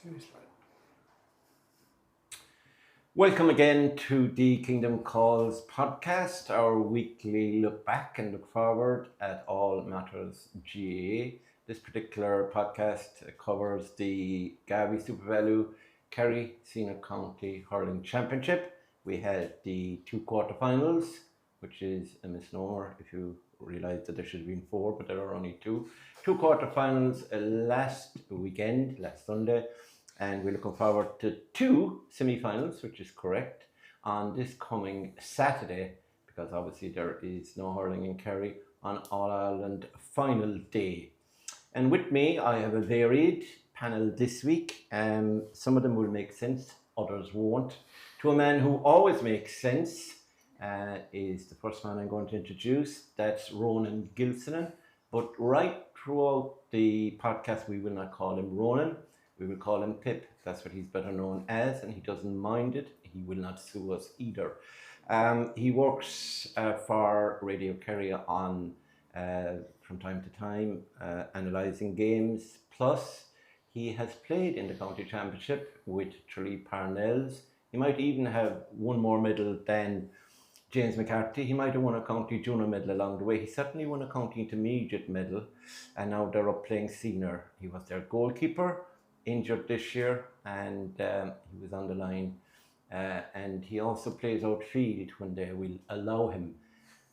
Seriously. Welcome again to the Kingdom Calls podcast, our weekly look back and look forward at all matters GAA. This particular podcast covers the Gavi Super Value Kerry Senior County Hurling Championship. We had the two quarterfinals, which is a misnomer if you realise that there should have been four, but there are only two. Two quarterfinals last weekend, last Sunday. And we're looking forward to two semi-finals, which is correct, on this coming Saturday, because obviously there is no hurling in Kerry on All-Ireland final day. And with me, I have a varied panel this week. Some of them will make sense, others won't. To a man who always makes sense is the first man I'm going to introduce. That's Ronan Gilsenan. But right throughout the podcast, we will not call him Ronan. We will call him Pip. That's what he's better known as, and he doesn't mind it. He will not sue us either. He works for Radio Kerry on from time to time, analysing games. Plus, he has played in the county championship with Tralee Parnells. He might even have one more medal than James McCarthy. He might have won a county junior medal along the way. He certainly won a county intermediate medal, and now they're up playing senior. He was their goalkeeper, injured this year, and he was on the line, and he also plays outfield when they will allow him.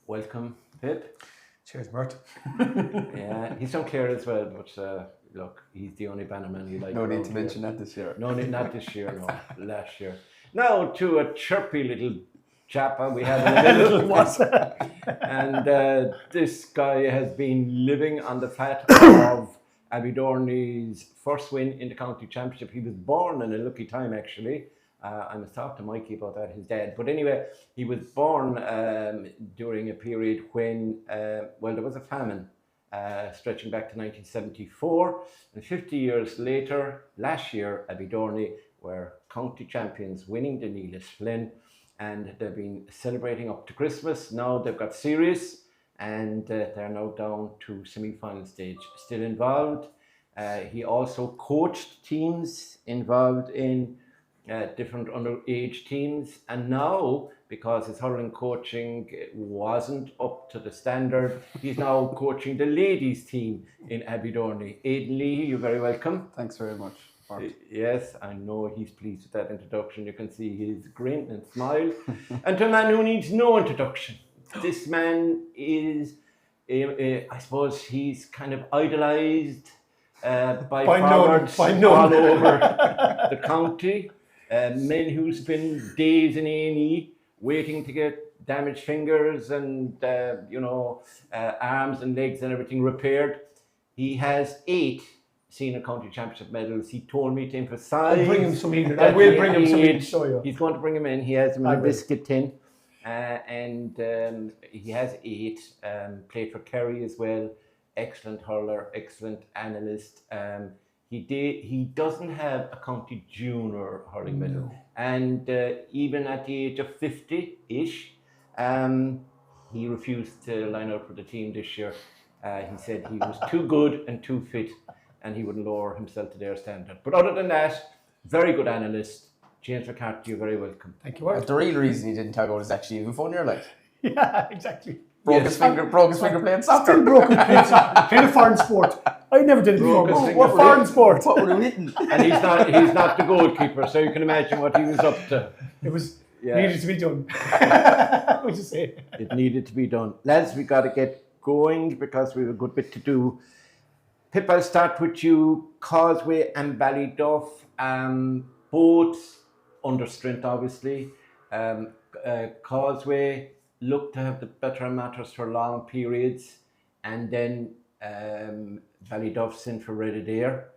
Welcome, Pip. Cheers, Murt. Yeah, he's from Clare as well, but look, he's the only bannerman you like. No need to mention that this year. No, not this year, no, last year. Now to a chirpy little chappa we have in the middle. And this guy has been living on the fat of Abbeydorney's first win in the county championship. He was born in a lucky time, actually. I must talk to Mikey about that, his dad. But anyway, he was born during a period when, there was a famine stretching back to 1974. And 50 years later, last year, Abbeydorney were county champions, winning the Neelis Flynn. And they've been celebrating up to Christmas. Now they've got serious. And they're now down to semi-final stage, still involved. He also coached teams involved in different underage teams. And now, because his hurling coaching wasn't up to the standard, he's now coaching the ladies team in Abbeydorney. Aidan Leahy, you're very welcome. Thanks very much, Mark. Yes, I know he's pleased with that introduction. You can see his grin and smile. And to a man who needs no introduction, this man is, I suppose he's kind of idolised by forwards all over the county. Men who spend days in A&E waiting to get damaged fingers and, arms and legs and everything repaired. He has 8 senior county championship medals. He told me to emphasise. I'll bring him some in. I will bring him some in to show you. He's going to bring him in. He has him in a biscuit tin. And he has 8, played for Kerry as well, excellent hurler, excellent analyst. He doesn't have a county junior hurling medal, and even at the age of 50-ish, he refused to line up for the team this year. He said he was too good and too fit, and he wouldn't lower himself to their standard. But other than that, very good analyst. James McCarthy, you're very welcome. Thank you, Murt. The real reason he didn't talk about is actually even funnier, like. Yeah, exactly. Broke his finger playing soccer. Still broken playing a foreign sport. I never did it before. What foreign sport? What were you hitting? And he's not the goalkeeper, so you can imagine what he was up to. It was needed to be done. What would you say? It needed to be done. Lads, we got to get going because we have a good bit to do. Pip, I'll start with you. Causeway and Ballyduff, both under strength, obviously. Causeway looked to have the better matters for long periods, and then Ballyduff sent for Red Adair,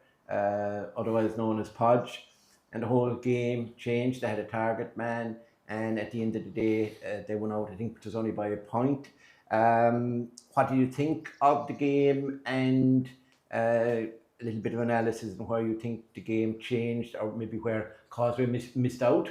otherwise known as Podge, and the whole game changed. They had a target man, and at the end of the day, they won out. I think it was only by a point. What do you think of the game, and a little bit of analysis on where you think the game changed, or maybe where Causeway missed out?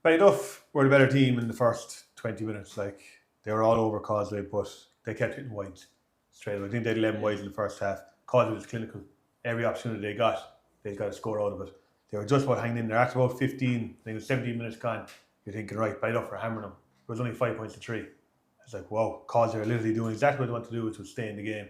Ballyduff were the better team in the first 20 minutes. Like, they were all over Causeway, but they kept hitting wides straight away. I think they had 11 wides in the first half. Causeway was clinical. Every opportunity they got, they got a score out of it. They were just about hanging in there. After about 15, I think it was 17 minutes gone, you're thinking, right, Ballyduff for hammering them. It was only 5 points to 3. It's like, wow, Causeway are literally doing exactly what they want to do, which was stay in the game.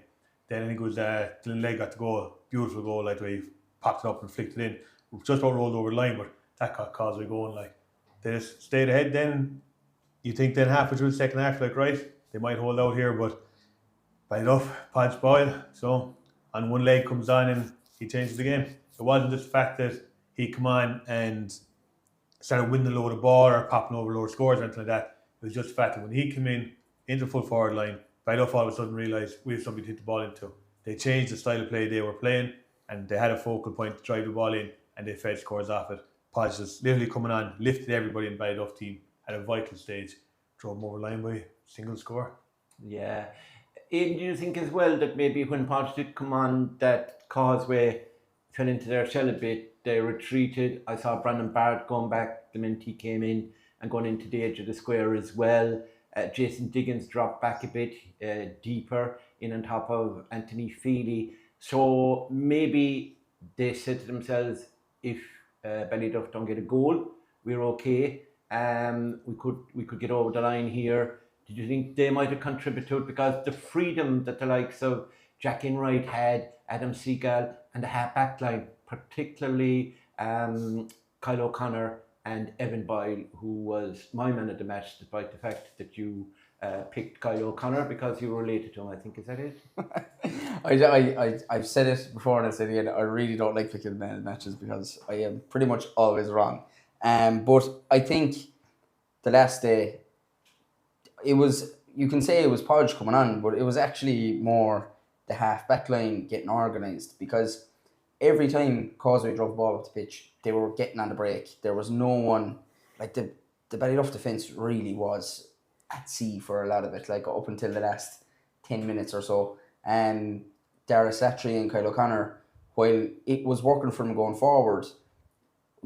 Then I think it was Dylan Legg got the goal, beautiful goal, like the way he popped it up and flicked it in. Just about rolled over the line, but that got Causeway going. Like, they just stayed ahead. Then you think then halfway through the second half, like, right, they might hold out here, but Ballyduff, Podge Boyle, so on one leg comes on and he changes the game. It wasn't just the fact that he come on and started winning a load of ball or popping over lower scores or anything like that. It was just the fact that when he came in into full forward line, Ballyduff all of a sudden realised we have somebody to hit the ball into. They changed the style of play they were playing and they had a focal point to drive the ball in and they fed scores off it. Podge just literally coming on, lifted everybody in the Ballyduff team at a vital stage, drove them over the line by a single score. Yeah. Aidan, do you think as well that maybe when Podge did come on that Causeway fell into their shell a bit, they retreated? I saw Brandon Barrett going back, the mentee came in and going into the edge of the square as well. Jason Diggins dropped back a bit deeper in on top of Anthony Feely. So maybe they said to themselves, if Ballyduff don't get a goal, we're okay. We could get over the line here. Did you think they might have contributed to it? Because the freedom that the likes of Jack Enright had, Adam Seagal, and the half-back line, particularly Kyle O'Connor and Evan Boyle, who was my man of the match, despite the fact that you picked Kyle O'Connor because you were related to him, I think. Is that it? I've said it before and I'll say it again. I really don't like picking men in matches because I am pretty much always wrong. But I think the last day, it was, you can say it was Podge coming on, but it was actually more the half-back line getting organised, because every time Causeway drove the ball up the pitch, they were getting on the break. There was no one, like the Ballyduff defence really was at sea for a lot of it, like up until the last 10 minutes or so. And Dara Slattery and Kyle O'Connor, while it was working for them going forward,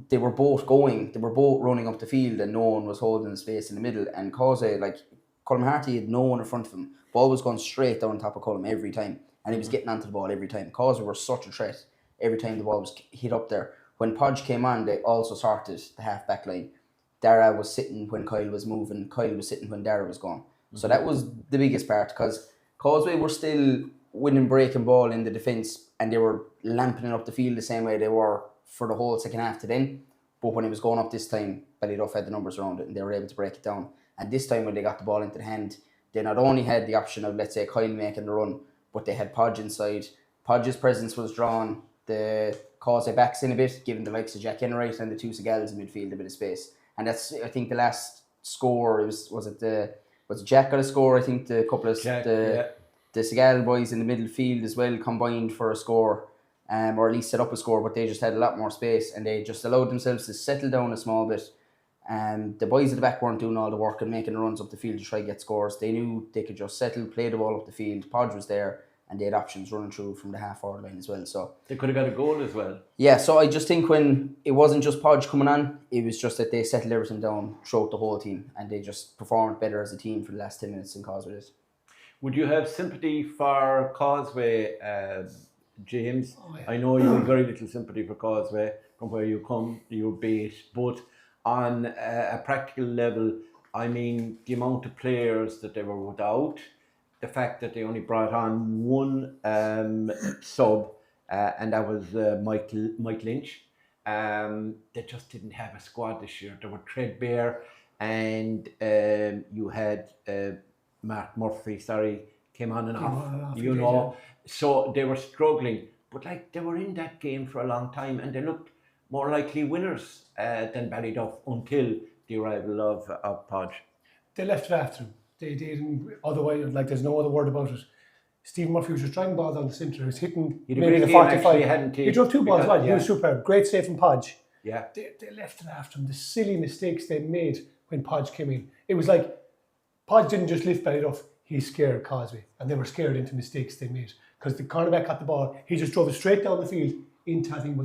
they were both running up the field and no one was holding the space in the middle. And Causeway, like Colm Harty had no one in front of him. Ball was going straight down top of Colm every time, and he was getting onto the ball every time. Causeway were such a threat every time the ball was hit up there. When Podge came on, they also sorted the half-back line. Dara was sitting when Kyle was moving. Kyle was sitting when Dara was gone. So that was the biggest part, because Causeway were still winning breaking ball in the defence and they were lamping it up the field the same way they were for the whole second half to then. But when it was going up this time, Ballyduff had the numbers around it and they were able to break it down. And this time when they got the ball into the hand, they not only had the option of, let's say, Kyle making the run, but they had Podge inside. Podge's presence was drawn. The Causeway backs in a bit, giving the likes of Jack Enright and the two Segals in midfield a bit of space. And that's, I think, the last score was Jack got a score. I think the couple of the Segal boys in the middle field as well combined for a score, or at least set up a score. But they just had a lot more space and they just allowed themselves to settle down a small bit. And the boys at the back weren't doing all the work and making runs up the field to try to get scores. They knew they could just settle, play the ball up the field. Podge was there, and they had options running through from the half-forward line as well. So they could have got a goal as well. Yeah, so I just think when it wasn't just Podge coming on, it was just that they settled everything down throughout the whole team, and they just performed better as a team for the last 10 minutes than Causeway did. Would you have sympathy for Causeway, James? Oh, yeah. I know you have very little sympathy for Causeway from where you come, your base, but on a practical level, I mean, the amount of players that they were without, the fact that they only brought on one sub, and that was Mike Lynch. They just didn't have a squad this year. They were threadbare, and you had Murt Murphy, came on and off, you know. So they were struggling, but like they were in that game for a long time, and they looked more likely winners than Ballyduff until the arrival of Podge. They left it after him. They didn't, otherwise, like there's no other word about it. Stephen Murphy was just driving balls down the centre. He was hitting maybe the 45. He drove 2 balls well. Yeah. He was superb. Great save from Podge. Yeah. They left it after him. The silly mistakes they made when Podge came in. It was like Podge didn't just lift Ballyduff. He scared Causeway. And they were scared into mistakes they made. Because the cornerback got the ball. He just drove it straight down the field into, I think,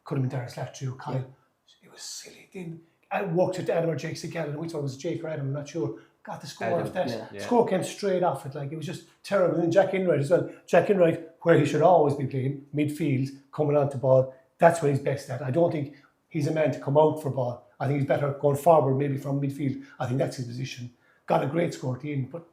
could have been Dara Slattery or Kyle. Yeah. It was silly. Then I walked it to Adam or Jake Segal, and we thought it was Jake or Adam, I'm not sure. Got the score off that. Yeah. Score came straight off it. Like, it was just terrible. And then Jack Enright as well. Jack Enright, where he should always be playing, midfield, coming onto ball, That's what he's best at. I don't think he's a man to come out for ball. I think he's better going forward, maybe from midfield. I think that's his position. Got a great score at the end, but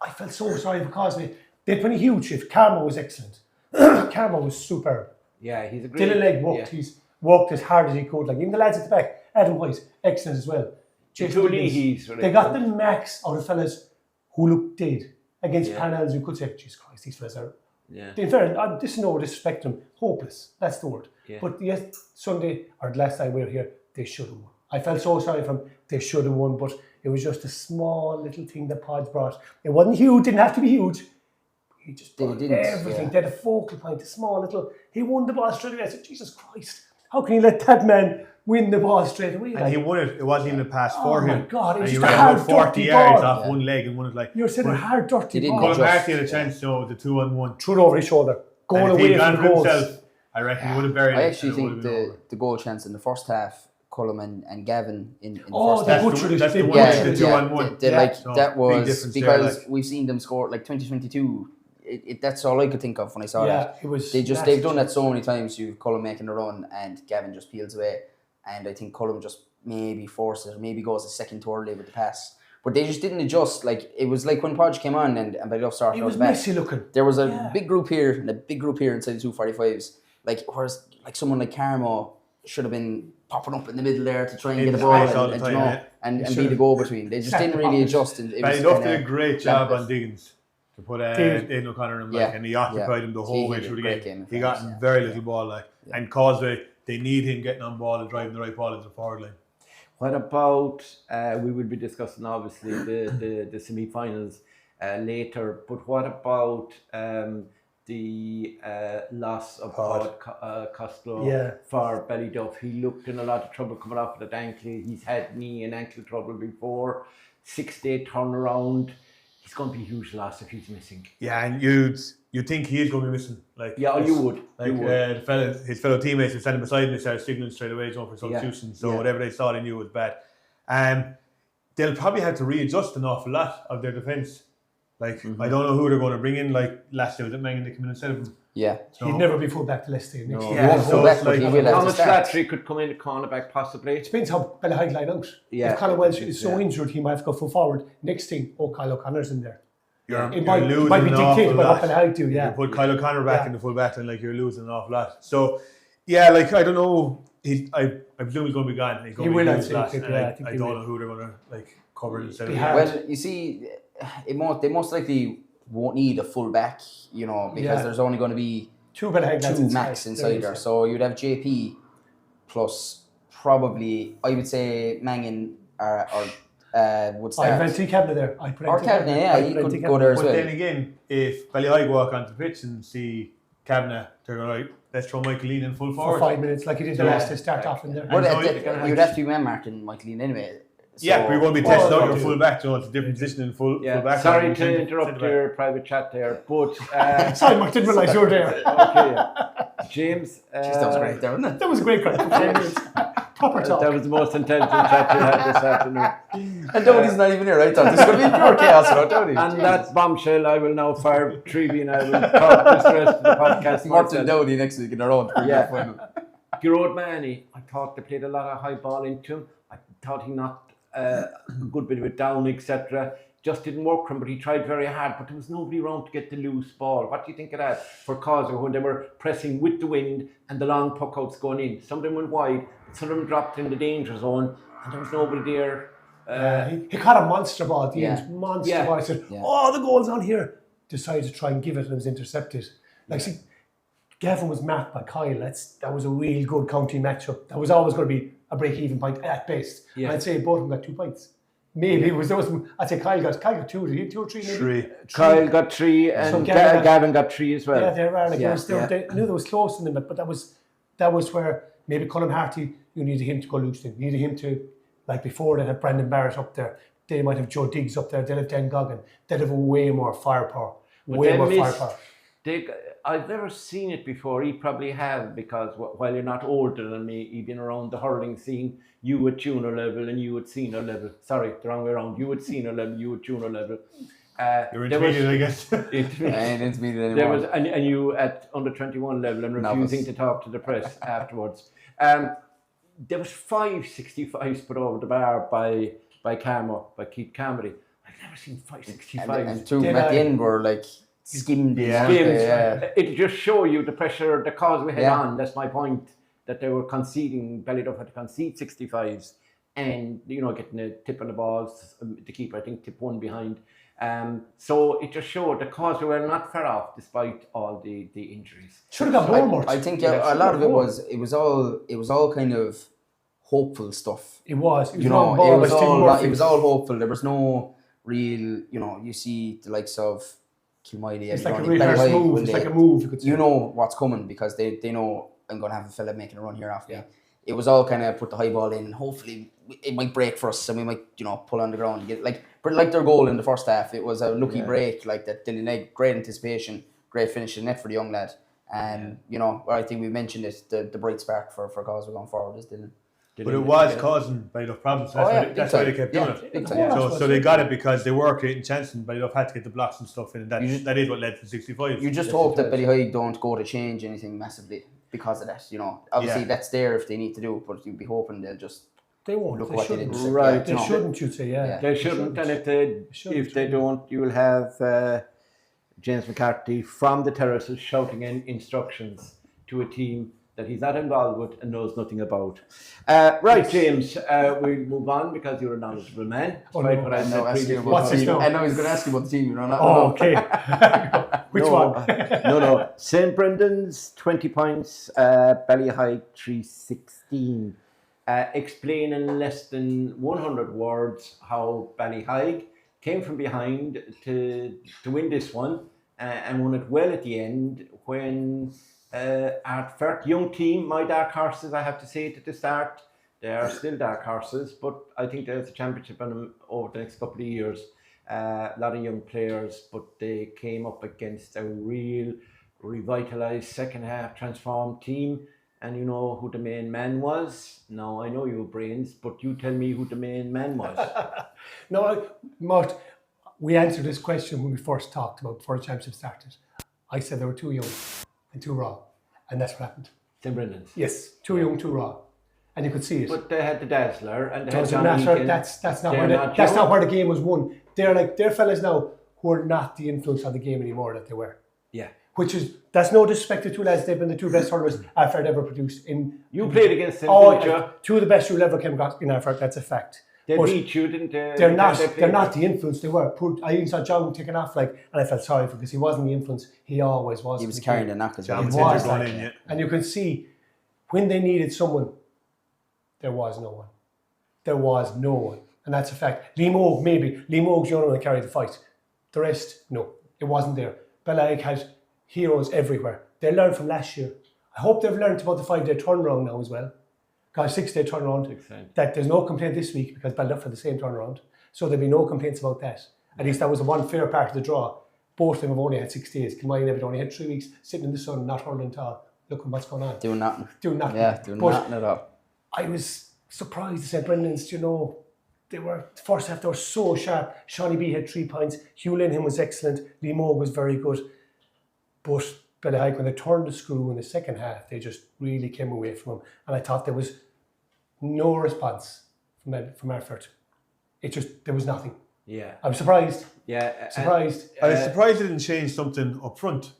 I felt so sorry for Causeway. They put a huge shift. Karma was excellent. Karma was superb. Yeah, he's a great... Dylan Legg worked. He's worked as hard as he could. Like even the lads at the back, Adam White, excellent as well. They got the max out of fellas who looked dead against panels. You could say, Jesus Christ, these fellas are... Yeah. In fairness, this is no disrespect to them. Hopeless. That's the word. Yeah. But yes, Sunday, or the last time we were here, they should have won. I felt so sorry for them. They should have won, but it was just a small little thing that Podge brought. It wasn't huge, didn't have to be huge. He just brought everything. Yeah. They had a focal point, a small little... He won the ball straight away. I said, Jesus Christ, how can you let that man win the ball straight away? And he won it. It wasn't even a pass for him. Oh my God, it was and he just a ran hard, about 40 dirty yards ball. off one leg and won it like... You're saying a hard, dirty ball. Colin Marty had a chance, so the 2-on-1. Threw it over his shoulder. Going away from the goals. Himself, I reckon he would have buried it. I actually think the goal chance in the first half, Cullum and Gavin in the first half. That's the one, the 2-on-1. That was because there, we've seen them score like 2022. That's all I could think of when I saw that. It was. They've done that so many times. You've Cullum making a run and Gavin just peels away, and I think Cullum just maybe forces, maybe goes a second too early with the pass. But they just didn't adjust. Like it was like when Podge came on and Ballyduff started. It was messy looking. There was a big group here and a big group here inside the 245s. Like whereas like someone like Carmo should have been popping up in the middle there to try and get a ball and be the go between. They just didn't really adjust. Ballyduff did a great job on Diggins to put Aidan O'Connor in him, and he occupied him the whole way through the game. He got very little ball, and Causeway, they need him getting on ball and driving the right ball into the forward line. What about, we will be discussing obviously the semi-finals later, but what about the loss of Costello for Ballyduff? He looked in a lot of trouble coming off with that ankle. He's had knee and ankle trouble before. 6-day turnaround. He's going to be a huge loss if he's missing. Yeah, and you'd think he is going to be missing. You would. His fellow teammates were standing beside him. They started signaling straight away, going for substitution. So whatever they saw, they knew was bad. They'll probably have to readjust an awful lot of their defence. I don't know who they're going to bring in. Like last year, was it Mangan that came in instead of him? Yeah. So he'd never be full back to Leicester next year. Yeah, so Thomas Flattery could come in at cornerback possibly. It depends how Ballyheigue line out. Yeah. If Colin Welsh is so injured, he might have to go full forward. Next thing, Kyle O'Connor's in there. It might be dictated by what Ballyheigue do. Yeah. You put Kyle O'Connor back in the full back line, you're losing an awful lot. So, I don't know. I presume he's going to be gone. He will, I'd say. I don't know who they're going to cover instead of him. Well, you see, they most likely won't need a full back, because there's only going to be two max inside there. So you'd have JP plus probably, I would say, Mangan or would start. I'd put Kavanagh there. Or Kavanagh, he could go there as well. But then again, if Ballyheigue walk onto the pitch and see Kavanagh, they're going to let's throw Michael Lean in full forward. For 5 minutes, like he did the last to start off in there. Well, you'd have to be man-marking Michael Lean anyway. So, we're going to be testing out your full back, it's a different position in full back. Sorry to interrupt your private chat there, but... sorry, Mark, didn't realise you were there. Okay, James... that was great there, wasn't it? That was a great crack. Proper talk. That was the most intelligent chat you had this afternoon. And Dody's not even here, I thought this was going to be pure chaos about Dody. And that bombshell, I will now fire Trevi and I will talk this rest of the podcast. Martin Dody next week in our own final. Gerard Manny, I thought they played a lot of high ball into him. I thought he knocked a good bit of it down, etc. Just didn't work for him, but he tried very hard. But there was nobody around to get the loose ball. What do you think of that for Causeway when they were pressing with the wind and the long puck outs going in? Some of them went wide, some of them dropped in the danger zone, and there was nobody there. He caught a monster ball at the end. Monster ball. I said, the goal's on here. Decided to try and give it and it was intercepted. See, Gavin was marked by Kyle. That was a real good county matchup. That was always going to be a break-even point at best. Yeah. I'd say both of them got 2 points. Maybe I'd say Kyle got 2. Did he 2 or 3? Maybe? 3. Kyle got 3 and so Gavin got 3 as well. Yeah, they were. I knew there was close in them, but that was where maybe Colin Harty, you needed him to go loose. You needed him to, like before, they'd have Brandon Barrett up there. They might have Joe Diggs up there. They'd have Dan Goggin. They'd have way more firepower. I've never seen it before. You probably have, because while you're not older than me, you've been around the hurling scene. You at junior level and you at senior level. Sorry, the wrong way around. You at senior level, you at junior level. You're there was- intermediate, I guess. I ain't intermediate anymore. There was, and you at under 21 level and refusing Novice. to talk to the press afterwards. There was 5 65s put over the bar by Keith Carmody. I've never seen 5 65s. And two at the end were like skimmed. Yeah. It just show you the pressure the Causeway had Yeah. on. That's my point. That they were conceding. Ballyduff had to concede 65s, and getting a tip on the balls. The keeper, I think, tip one behind. So it just showed the Causeway were not far off despite all the injuries. Should have got more, Murt. I think a lot of it was all kind of hopeful stuff. It was. You know, it was Murphy. all hopeful. There was no real, you see the likes of Kilmoyley. It's like a Abbeydorney, rehearsed Ballyheigue, move. when It's they- like a move, you could say. You know what's coming because they know I'm going to have a fella making a run here after me. It was all kind of put the high ball in and hopefully it might break for us and we might, pull on the ground and get like their goal in the first half. It was a lucky break, like that Dylan Egg, great anticipation, great finish in net for the young lad. And, I think we mentioned it, the bright spark for Causeway going forward is Dylan. But it was causing Ballyduff problems. That's why they kept doing it. Big time. So they got it because they were creating chances and Ballyduff had to get the blocks and stuff in, and that is what led to 65. You just hope that Ballyheigue don't go to change anything massively because of that. Obviously that's there if they need to do it, but you'd be hoping they'll just They won't. look They what they did. shouldn't. Right. They shouldn't, you'd say, yeah. They shouldn't, and if they don't, you will have James McCarthy from the terraces shouting in instructions to a team that he's not involved with and knows nothing about. Right, James, we'll move on because you're a knowledgeable man. Despite what I said previously. What's his name? I know he's going to ask you about the team. Oh, okay. Which one? No. St. Brendan's 20 points, Ballyheigue 316. Explain in less than 100 words how Ballyheigue came from behind to win this one and won it well at the end when our third young team, my dark horses, I have to say it at the start, they are still dark horses, but I think there's a championship on them over the next couple of years. A lot of young players, but they came up against a real revitalised second half transformed team. And you know who the main man was? Now, I know you have brains, but you tell me who the main man was. No, Murt, we answered this question when we first talked about before the championship started. I said they were too young and too raw. And that's what happened. St. Brendan's. Yes, too young, too raw. And you could see it. But they had the Dazzler and they had Doesn't John matter. Egan. That's not They're where not that's young. not where the game was won. They're fellas now who are not the influence on the game anymore that they were. Yeah. That's no disrespect to two lads. They've been the two best hurlers Alfred ever produced. You played against them, Oh, didn't you? two of the best you'll ever came across in Alfred. That's a fact. They But beat you, didn't they? They're not the influence they were. I even saw John taking off and I felt sorry for him because he wasn't the influence he always was. he was carrying the knock as well. John It Tinder was going like in, that. yeah. And you can see when they needed someone, there was no one. There was no one. And that's a fact. Lee Moog, maybe. Lee Moog's the only one that carried the fight. The rest, no. It wasn't there. Ballyheigue had heroes everywhere. They learned from last year. I hope they've learned about the 5-day turnaround now as well. Guys, 6-day turnaround. That there's no complaint this week because Ballyduff had the same turnaround. So there'll be no complaints about that. At least that was the one fair part of the draw. Both of them have only had 6 days. Kilmoyley and Abbeydorney had 3 weeks sitting in the sun, not hurling at all. Looking what's going on. Doing nothing. Doing nothing. Yeah, doing But nothing at all. I was surprised at St. Brendan's, they were, the first half they were so sharp. Shawnee B had 3 points. Hugh Linham was excellent. Lee Moog was very good. But Ballyheigue, when they turned the screw in the second half, they just really came away from them. And I thought there was no response from effort. There was nothing. Yeah. I was surprised. Yeah. Surprised. I was surprised they didn't change something up front.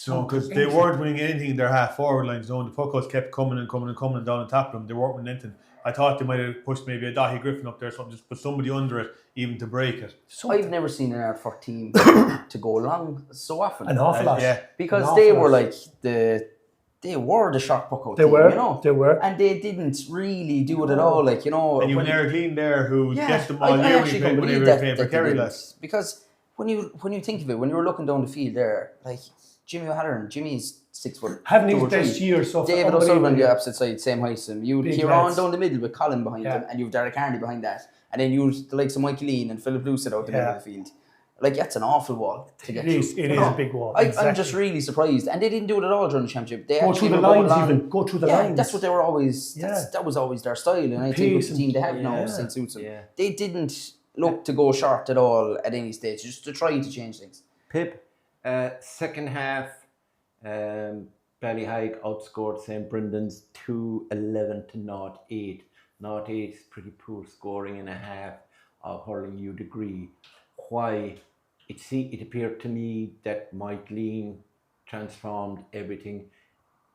Because they weren't winning anything in their half forward line zone. The puckouts kept coming and down on top of them. They weren't winning anything. I thought they might have pushed maybe a Dahi Griffin up there or something, just put somebody under it, even to break it. I've never seen an R4 team to go long so often. An awful lot. Yeah. Because they were like they were the shot puckout team, They were. And they didn't really do it at all, And you were Eric Lean there who gets them all I year actually when don't they believe were playing for that Kerry they last. didn't. Because when you think of it, when you were looking down the field there, like Jimmy O'Halloran, Jimmy's 6 foot. Having his 2 or 3. best year so far. David O'Sullivan, the opposite side, same height as him. You Big Kieran lads. down the middle with Colin behind him, and you've Derek Harney behind that. And then you the likes of Michael Lean and Philip Lucid out the middle of the field. Like, that's an awful wall to get It is a big wall. I'm just really surprised. And they didn't do it at all during the championship. They Go actually through the were going lines long. even. Go through the Yeah, lines. that's what they were always, that was always their style. And I think with the team they have now, St. Suits them, they didn't look to go short at all at any stage, just to try to change things. Pip, second half, Ballyheigue outscored St. Brendan's 2-11 to 0-8. 0-8 is pretty poor scoring in a half of hurling, you'd agree. Why? It appeared to me that Mike Lean transformed everything.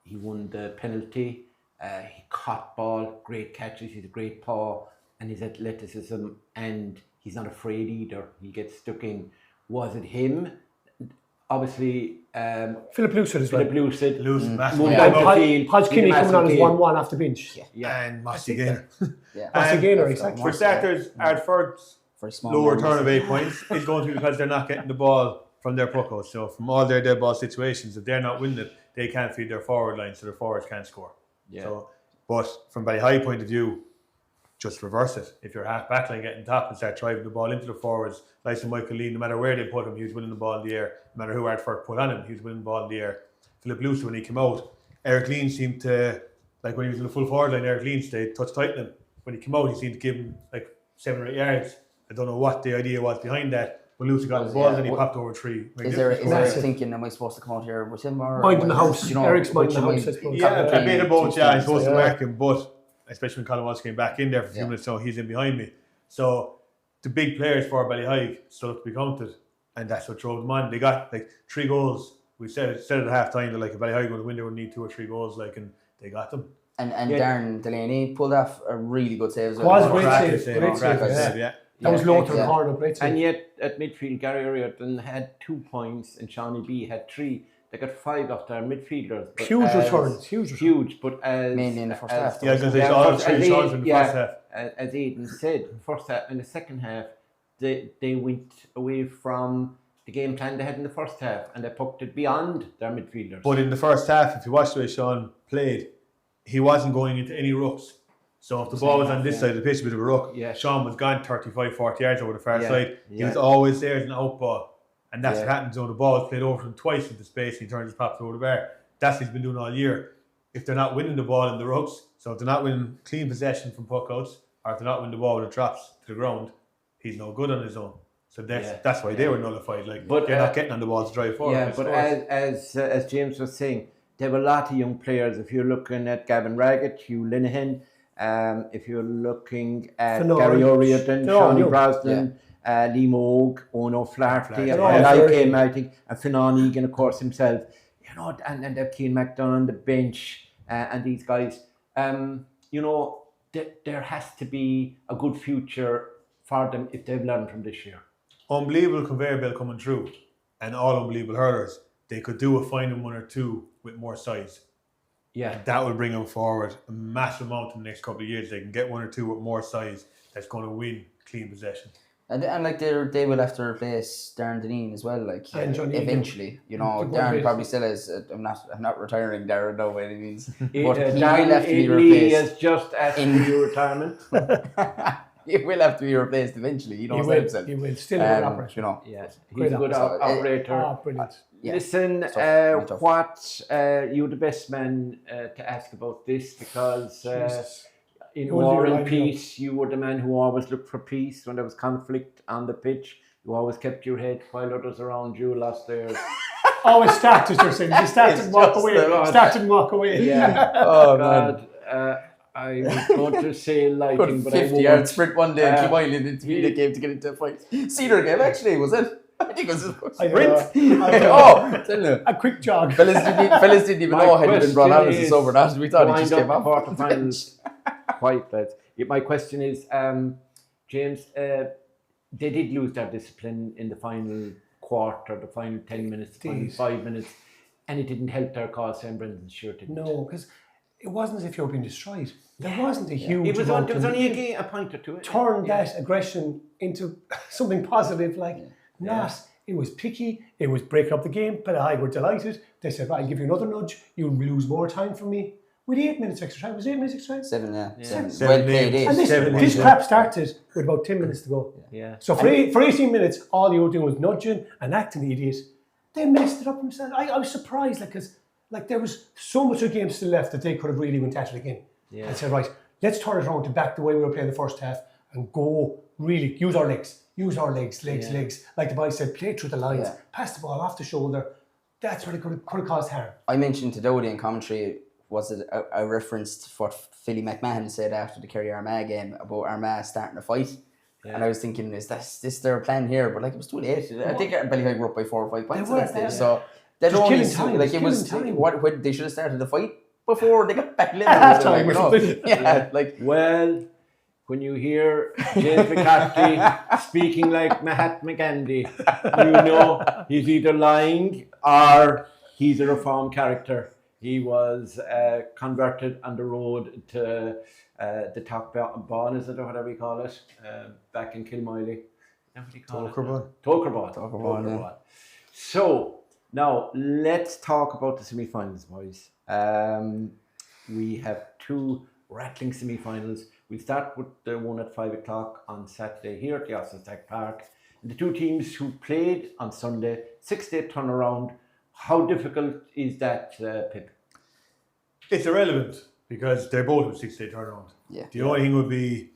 He won the penalty, he caught ball, great catches, he's a great paw, and his athleticism, and he's not afraid either. He gets stuck in. Was it him? Obviously, Philip Lucid as well. Philip Lucid. Losing massive. Moved Yeah, out the no, field. Hodge Kinney coming on as Massive 1-1 off the bench. Yeah. and Mossy Gaynor. Yeah. Mossy Gaynor, that's exactly. For starters, Ardford's Very small. low numbers. return of 8 points is going to be because they're not getting the ball from their puckouts. So from all their dead ball situations, if they're not winning it, they can't feed their forward line, so their forwards can't score. Yeah. So, but from Ballyheigue point of view, just reverse it. If your half back line getting top and start driving the ball into the forwards, like Michael Lee, no matter where they put him, he was winning the ball in the air. No matter who Ardford put on him, he was winning the ball in the air. Philip Lucid, when he came out, Eric Lean seemed to, like when he was in the full forward line, Eric Lean stayed touch tight him. When he came out, he seemed to give him like 7 or 8 yards. I don't know what the idea was behind that. When Lucid got the ball, then he popped over 3. Is there thinking, am I supposed to come out here with him or Minding the house. Eric's minding the house, I suppose. Yeah, a bit of both, yeah, I suppose to Yeah. mark him, but especially when Colin Walsh came back in there for a few minutes, so he's in behind me. So the big players for Ballyheigue stood up to be counted, and that's what drove them on. They got like 3 goals. We said it at half time that like if Ballyheigue would win, they would need 2 or 3 goals, like, and they got them. And Darren Delaney pulled off a really good save as well. Was great Cracker save, great save, save, yeah. yeah. That was low to the Yeah. corner, great save. And yet at midfield, Gary O'Riordan had 2 points and Shawnee B had 3. They got 5 off their midfielders. But Huge returns, huge returns. Huge, but as Mainly in the first half. Yeah, I was going to say, all 3 shots in the first half. As Aidan said, first half, in the second half, they went away from the game plan they had in the first half and they poked it beyond their midfielders. But in the first half, if you watch the way Sean played, he wasn't going into any rucks. So if the ball was on this side of the pitch, a bit of a ruck, Yeah. Sean was gone 35, 40 yards over the far Yeah, side. He yeah. was always there as an out ball. And that's Yeah. what happens when the ball is played over from twice into space and he turns his pops over the bar. That's what he's been doing all year. If they're not winning the ball in the rucks, so if they're not winning clean possession from puckouts, or if they're not winning the ball when it drops to the ground, he's no good on his own. So that's why they were nullified. Like, But, they're not getting on the ball to drive forward. Yeah, but as James was saying, there were a lot of young players. If you're looking at Gavin Raggett, Hugh Linehan, if you're looking at Fenard. Gary O'Riordan, They're all Shawnee young. Brosnan, Lee Moog, Ono Flaherty, Flaherty. and Yeah, I very came, good. I think, and Finan Egan, of course, himself. You know, and they've Keane McDonough on the bench, and these guys. You know, there has to be a good future for them if they've learned from this year. Unbelievable conveyor belt coming through and all unbelievable hurlers. They could do a finding 1 or 2 with more size. Yeah. That will bring them forward a massive amount in the next couple of years. They can get 1 or 2 with more size that's going to win clean possession. And like they will have to replace Darren Deneen as well, like And Johnny Egan. eventually. You know, Good Darren bit. probably still is. I'm not retiring Darren now by any means, but he Darren will have to be Leahy replaced. has just asked for your retirement. He will have to be replaced eventually. He knows that himself. He will. Still a good operator. You know, Yeah, he's Great a good operator. operator. Ah, brilliant. yeah. Listen, tough. what you're the best man to ask about this because Jesus. in Who will War you and line me Peace, you were the man who always looked for peace when there was conflict on the pitch. You always kept your head while others around you lost theirs. Always start, as you're saying. You start It's and walk just away. the Lord. Start and walk away. Yeah. Oh man. God, I was going to say lighting, Good but I 50-yard won't. sprint one day, Kilmoyley into the game to get into a fight. Cedar game actually was it? I think it was a I don't sprint. know. I don't know. Oh, tell you. A quick jog. Fellas didn't even My know had he been brought out as question a is, sober that. We thought he just wind came up off. the quarterfinals. Quite that. My question is, James, they did lose their discipline in the final quarter, the final 10 minutes, the final 5 minutes, and it didn't help their cause. St. Brendan's sure didn't. No, because it wasn't as if you were being destroyed. There wasn't a huge It was, amount there was of- only a point or two. turn that aggression into something positive, it was picky, it was breaking up the game, but I were delighted. They said, right, I'll give you another nudge, you'll lose more time from me. We had 8 minutes extra time. Was it 8 minutes extra time? 7, yeah. Seven. Well played, 8. And this crap started with about 10 minutes to go. Yeah. So for 18 minutes, all you were doing was nudging and acting the idiot. They messed it up themselves. I was surprised, because there was so much of the game still left that they could have really went at it again. Yeah. And said, right, let's turn it around to back the way we were playing the first half and go really use our legs. Legs. Like the boy said, play through the lines, pass the ball off the shoulder. That's what it could have caused harm. I mentioned to Dodie in commentary, was it I referenced what Philly McMahon said after the Kerry Armagh game about Armagh starting a fight. Yeah. And I was thinking, is this their plan here? But like, it was too late. I think Ballyheigue were up by 4 or 5 points at that stage. So they're killing time. Like it was what they should have started the fight before they got back in. Like well, when you hear James McCarthy speaking like Mahatma Gandhi, you know he's either lying or he's a reformed character. He was converted on the road to the top Bon, is it, or whatever you call it, back in Kilmoyley. What do you call it? Tokerbon. So now let's talk about the semi-finals, boys. We have 2 rattling semi-finals. We'll start with the one at 5 o'clock on Saturday here at the Austin Park. And the 2 teams who played on Sunday, 6-day turnaround. How difficult is that, Pip? It's irrelevant because they're both with 6-day turnaround. Yeah. The only thing would be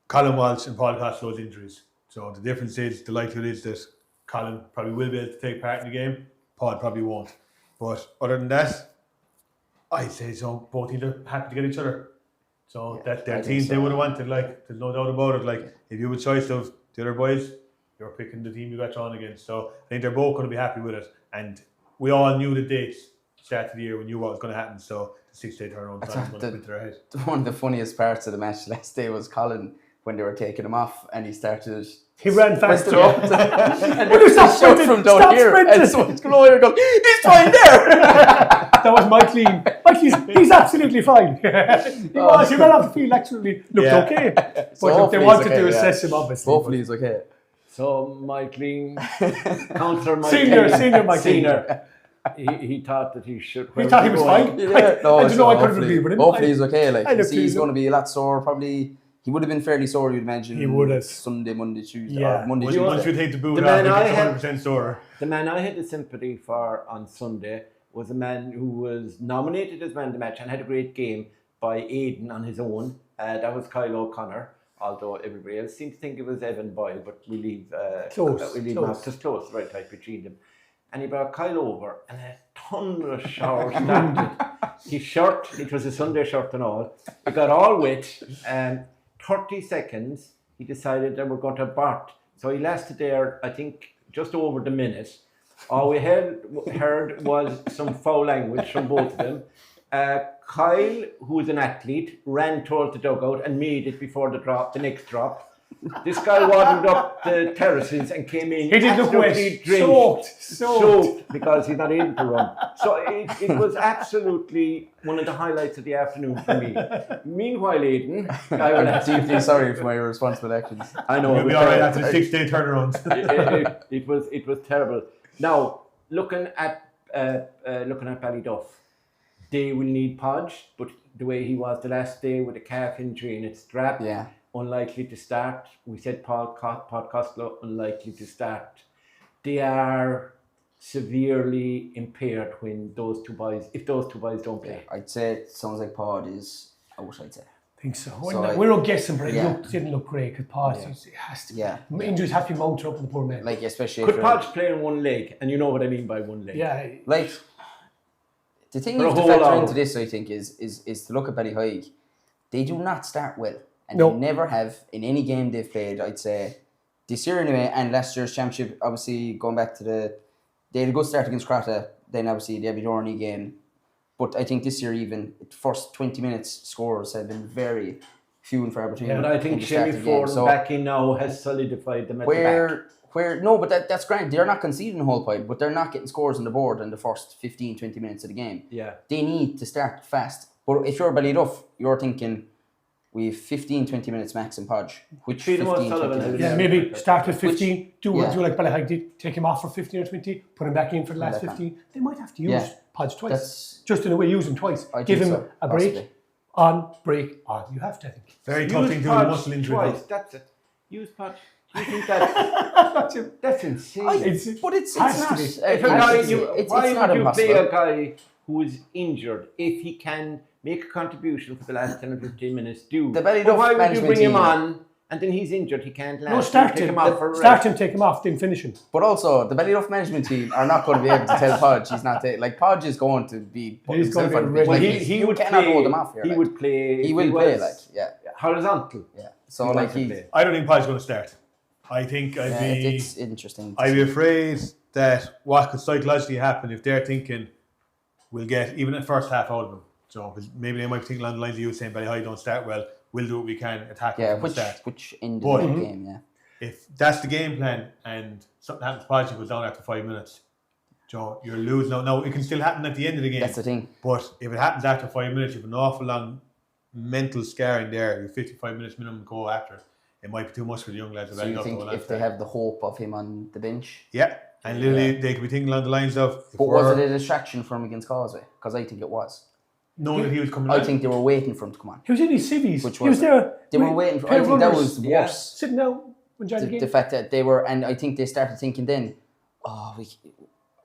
Colin Walsh and Paul Costello's injuries. So the difference is, the likelihood is that Colin probably will be able to take part in the game. Paul probably won't. But other than that, I'd say so. Both teams are happy to get each other. So that's their teams they would have wanted. Like, there's no doubt about it. Like, if you have a choice of the other boys, you're picking the team you got drawn against. So I think they're both going to be happy with it. And we all knew the dates start of the year. We knew what was going to happen. So the 6-day turnaround time was going to put their head. One of the funniest parts of the match last day was Colin when they were taking him off and he started. He ran faster. And there was a shout from down here. And someone's going goes, he's fine there. That was Mike Lean. He's absolutely fine. He ran off the field, actually looked okay. But so they wanted to assess him, obviously. Hopefully he's okay. So Mike Lean, Councillor Mike Senior Mike Lean. He thought that he should. He thought he was fine. I don't know, I couldn't believe it. Hopefully he's okay. Like, he's going to be a lot sore, probably. He would have been fairly sore, you'd imagine. He would have. Sunday, Monday, Tuesday. Yeah. Monday, Tuesday. Once you take the boot out, he's 100% sore. The man I had the sympathy for on Sunday was a man who was nominated as man of the match and had a great game by Aidan on his own. That was Kyle O'Connor, although everybody else seemed to think it was Evan Boyle, but we leave Masters close, right type between them. And he brought Kyle over and a thunderous shower started. His shirt, it was a Sunday shirt and all, it got all wet, and 30 seconds, he decided that we're going to Bart. So he lasted there, I think, just over the minute. All we heard was some foul language from both of them. Kyle, who was an athlete, ran towards the dugout and made it before the next drop. This guy waddled up the terraces and came in. He did look wet, soaked because he's not able to run. So it was absolutely one of the highlights of the afternoon for me. Meanwhile, Aidan, I'm deeply sorry for my irresponsible actions. I know. You'll be all right after the 6-day turnaround. It was terrible. Now looking at Ballyduff, they will need Podge, but the way he was the last day with a calf injury in its strap. Yeah. Unlikely to start. We said Paul Costello, unlikely to start. They are severely impaired when if those two boys don't play. I'd say it sounds like Paul is out, I'd say. I think so. We're not guessing, but it didn't look great because Paul it has to. Yeah. Injuries have to be mounted up on the poor man. Like, especially could Podge play in one leg, and you know what I mean by one leg. Yeah. Like, the thing you have to factor into this, I think, is to look at Ballyheigue. They do not start well. And they never have in any game they've played, I'd say, this year anyway, and last year's championship, obviously going back to they had a good start against Crotta, then obviously the Abbeydorney game. But I think this year even, the first 20 minutes scores have been very few and far between. Yeah, but I think Shimmy Ford back in now has solidified them at the back. No, but that's great. They're not conceding the whole point, but they're not getting scores on the board in the first 15, 20 minutes of the game. Yeah. They need to start fast. But if you're Ballyduff, you're thinking, we have 15, 20 minutes max in Podge. Which 15, 20 minutes. Yeah, maybe start with 15, do like Ballyheigue did, take him off for 15 or 20, put him back in for the last 15. They might have to use Podge twice. Just in a way, use him twice. Give him a break, break, on. You have to, I think. Very tough thing to do with muscle injury. Twice, that's it. Use Podge. You think that's insane? But it's not. Why would you play a guy who is injured if he can make a contribution for the last 10 or 15 minutes, do. The Ballyduff But why would you management bring him team- on and then he's injured, he can't last? No, start Take him. off for a Start rest. him, take him off, then finish him. But also, the Ballyduff management team are not going to be able to tell Podge he's not there. Like, Podge is going to be put He's going himself to on be the pitch. ready. Like, Well, he you would cannot play, hold him off here. He like. would play. He will play, like, yeah. Horizontal. Yeah. So, He like, wants to he... play. I don't think Podge's going to start. I think it's interesting. I'd be afraid that what could psychologically happen if they're thinking we'll get even the first half out of them. So 'cause maybe they might be thinking along the lines of you saying, Ballyheigue don't start well, we'll do what we can, attack them from the start. which ended But- the game, yeah. If that's the game plan and something happens to Podge and goes down after 5 minutes, Joe, you're losing. No, it can still happen at the end of the game. That's the thing. But if it happens after 5 minutes, you have an awful long mental scarring there. You're 55 minutes minimum to go after. It might be too much for the young lads. So you think if they have the hope of him on the bench? Yeah, and literally they could be thinking along the lines of... But was it a distraction for him against Causeway? Because I think it was. knowing that he was coming I on? think they were waiting for him to come on. He was in his civvies. Which He was was there. They were with waiting for... pair I of think that runners, was Yeah. worse. sitting down, enjoying the game. The fact that they were... And I think they started thinking then, oh,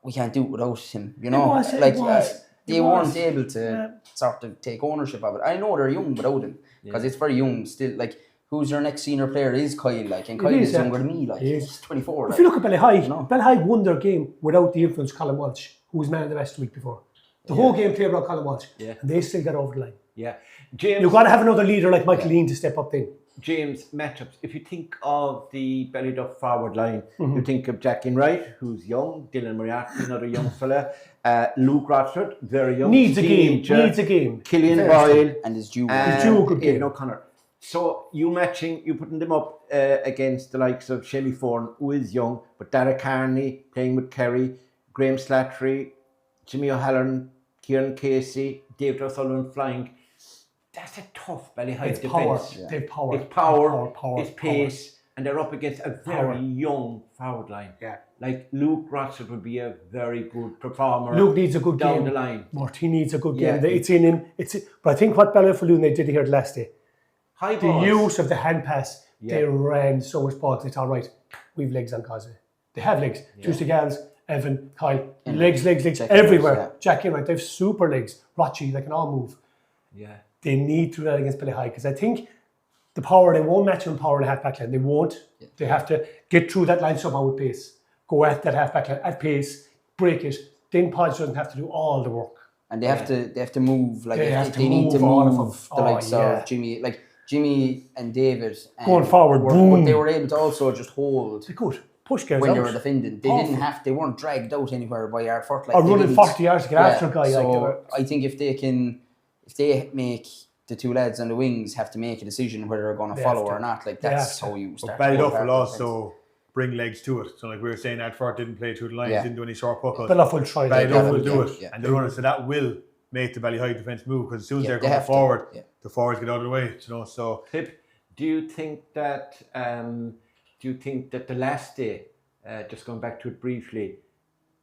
we can't do it without him. You know? was, it like, was. they It weren't was. able to sort of take ownership of it. I know they're young without him. Because it's very young still. Like, who's your next senior player is Kyle, like, and Kyle is, is yeah. younger than me, like, He is. he's 24. If Like. you look at Ballyheigue, No. Ballyheigue won their game without the influence of Colin Walsh, who was man of the match the week before. The whole game played around Colin Walsh, Yeah. and they still got over the line. Yeah. James, You've got to have another leader like Michael Lean to step up then. James, matchups. If you think of the Ballyduff forward line, you think of Jackie Wright, who's young, Dylan Moriarty, another young fella, Luke Rochford, very young. Needs a game. teenager, Needs a game. Killian Very Boyle, And his due. He's due a good Aidan game. O'Connor. So you putting them up against the likes of Shelley Foran, who is young, but Derek Carney playing with Kerry, Graham Slattery, Jimmy O'Halloran, Kieran Casey, David O'Sullivan flying. That's a tough Ballyheigue It's defence. power. They've power. It's power, Power. it's pace, and they're up against a very Power. young forward line. Yeah. Like Luke Rochford would be a very good performer. Luke needs a good down game. the line. Murt, he needs a good Yeah. game. It's in him. But I think what Ballyduff were doing, they did here the last day. High The balls. use of the hand pass, they Yeah. ran so much balls. They thought, right, we've legs on Causeway. They have legs. Tuesday Gals, Evan, Kyle, legs Jackie everywhere. Wright, yeah. Jackie Wright, they have super legs. Rochy, they can all move. Yeah. They need to do that against Ballyheigue because I think the power, they won't match them in power in the half back line. They won't. They have to get through that line somehow with pace. Go at that half back line at pace, break it. Then Podge doesn't have to do all the work. And they have to move, like, They if have to they need to move all of move them. the Oh, likes yeah. of Jimmy and David. Going forward, boom. But they were able to also just hold They could push girls when out. they were defending. They weren't dragged out anywhere by Ardfort. Like, Or they running didn't- 40 yards to get after a guy. So like, I think if they make the two lads on the wings have to make a decision whether they're going to They follow have to. or not, like, They that's have to. how you But start. Ballyduff going will hard also bring legs to it. So like we were saying, Adford didn't play through the lines, Yeah. didn't do any short puckouts. Ballyduff will try that. Ballyduff will do yeah, it. yeah. And the runners, so that will make the Ballyheigue defence move because as soon as Yeah, they're they going have to, forward, yeah. the forwards get out of the way. You know, so Pip, do you think that the last day, just going back to it briefly,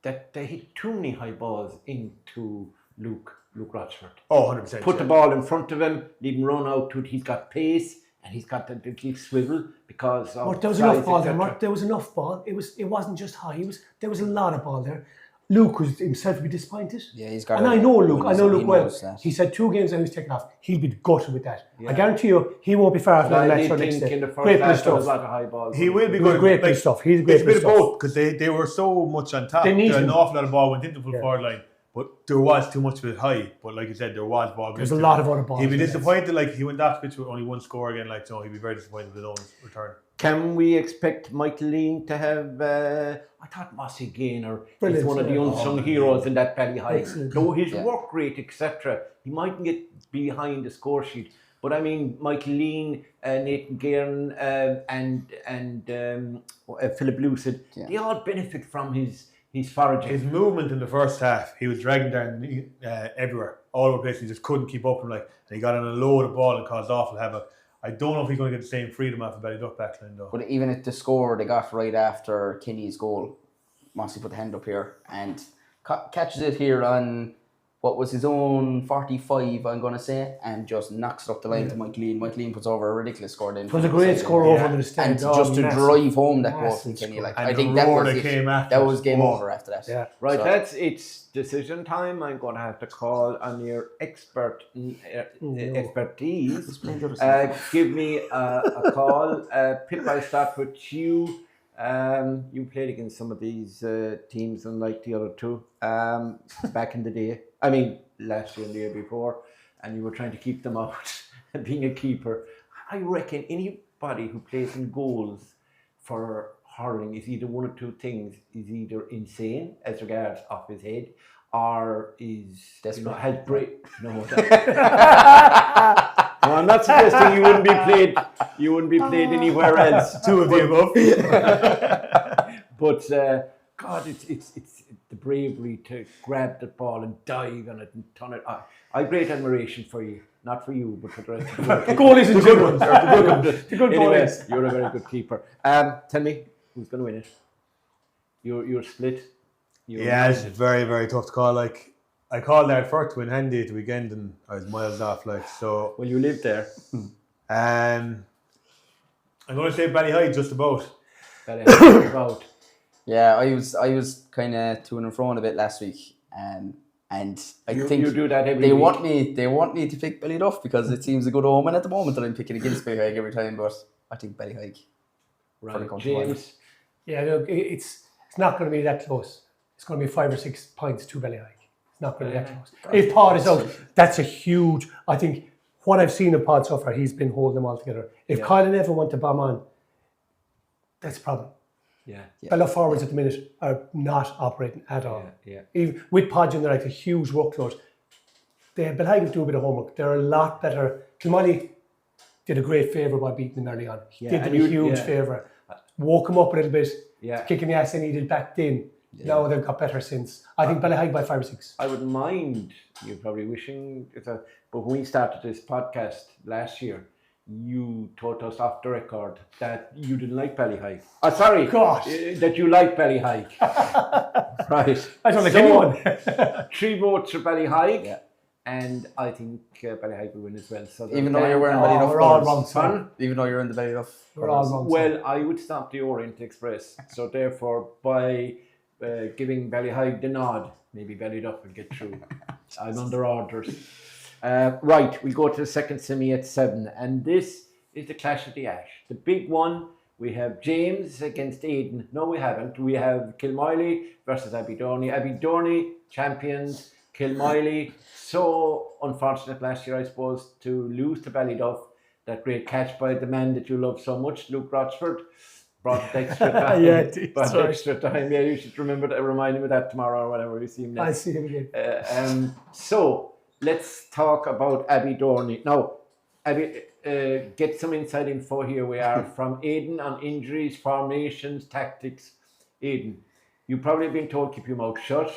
that they hit too many high balls into Luke Rochford? 100%. Put the ball in front of him, leave him run out to it. He's got pace and he's got the little swivel because of Murt, there was size, enough ball there. etc. Murt, there was enough ball. It wasn't just high. There was a lot of ball there. Luke was himself to be disappointed. Yeah, he's got. And a- I know Luke. I know he Luke well. knows that. He said 2 games and he was taken off. He'll be gutted with that. Yeah. I guarantee you, he won't be far from the I next did or next think day. in the first Great bit of half there was a stuff. lot of high balls. he will be He was good. great bit of stuff. He's a great It's a bit bit of of both because they were so much on top. They need An him. awful lot of ball went into the full Yeah. forward line. But there was too much of it high. But like you said, there was ball. There's going a to lot him. of other balls. He'd be in there. disappointed. Like he went off pitch with only 1 score again. Like so, he'd be very disappointed with his own return. Can we expect Michael Lean to have? I thought Mossy Gaynor is Brilliant, one of the yeah. unsung heroes in that Ballyheigue. Excellent. Though his Yeah. work rate, etc., he mightn't get behind the score sheet. But I mean, Michael Lean, Nathan Guerin, and Philip Lucid, Yeah. they all benefit from his foraging. His movement in the first half, he was dragging down everywhere, all over the place. He just couldn't keep up. And he got on a load of ball and caused awful havoc. I don't know if he's going to get the same freedom off the Ballyduff backline though. But even at the score they got right after Kinney's goal, Mossy put the hand up here and catches it here on what was his own 45, I'm going to say, and just knocks it up the line to Mike Lean. Mike Lean puts over a ridiculous score then. It was a great score over the stand. And just to drive home that goal from Kenny, like, I think that was game over after that. Yeah. Right, it's decision time. I'm going to have to call on your expertise. Give me a call. Pip, I'll start with you. You played against some of these teams, unlike the other two, back in the day. I mean, last year and the year before, and you were trying to keep them out, being a keeper. I reckon anybody who plays in goals for hurling is either one or two things: is either insane as regards off his head, or is has break. No, no, I'm not suggesting you wouldn't be played. You wouldn't be played anywhere else. Two of the above. But God, it's the bravery to grab the ball and dive on it and turn it. I have great admiration for you. Not for you, but for the rest of the goalies and good ones. The good anyway, goalies. You're a very good keeper. Tell me, who's going to win it? You're split. It's very, very tough to call. Like, I called that first to win handy at the weekend, and I was miles off. Like, so. Well, you lived there. I'm going to say Ballyheigue just about. Ballyheigue about. Yeah, I was kind of to and fro a bit last week, and I think you do that every they week. want me to pick Ballyduff because it seems a good omen at the moment that I'm picking against Ballyheigue every time, but I think Ballyheigue. Right, James. Yeah, look, it's not going to be that close. It's going to be 5 or 6 points to Ballyheigue. It's not going to be that close. If Pod is out, that's a huge. I think what I've seen of Pod so far, he's been holding them all together. If Kyle ever want to bomb on, that's a problem. Yeah. Fellow forwards at the minute are not operating at all. Yeah. Even with Podge, they're like a huge workload. Ballyheigue do a bit of homework. They're a lot better. Kilmoyley did a great favour by beating them early on. He did them a huge favour. Woke them up a little bit. Kicking the ass they needed back then. Now they've got better since. I think Ballyheigue by 5 or 6. I wouldn't mind you probably wishing, but when we started this podcast last year, you told us off the record that you didn't like Ballyheigue. Sorry, that you like Ballyheigue. Right. I don't like anyone. 3 votes for Ballyheigue, and I think Ballyheigue will win as well. So even though you're wearing Ballyduff, we're all wrong, son. Even though you're in the Ballyduff, we're all wrong. Well, I would stop the Orient Express. So therefore, by giving Ballyheigue the nod, maybe Ballyduff will get through. I'm under orders. Right, we go to the second semi at 7, and this is the Clash of the Ash. The big one, we have James against Aidan. No, we haven't. We have Kilmoyley versus Abbeydorney. Abbeydorney, champions. Kilmoyley, so unfortunate last year, I suppose, to lose to Ballyduff. That great catch by the man that you love so much, Luke Rochford. Brought it extra time. Extra time. Yeah, you should remind him of that tomorrow or whatever we see him next. I'll see him again. So, let's talk about Abbeydorney. Now, get some inside info here. We are from Aidan on injuries, formations, tactics. Aidan, you've probably been told keep your mouth shut.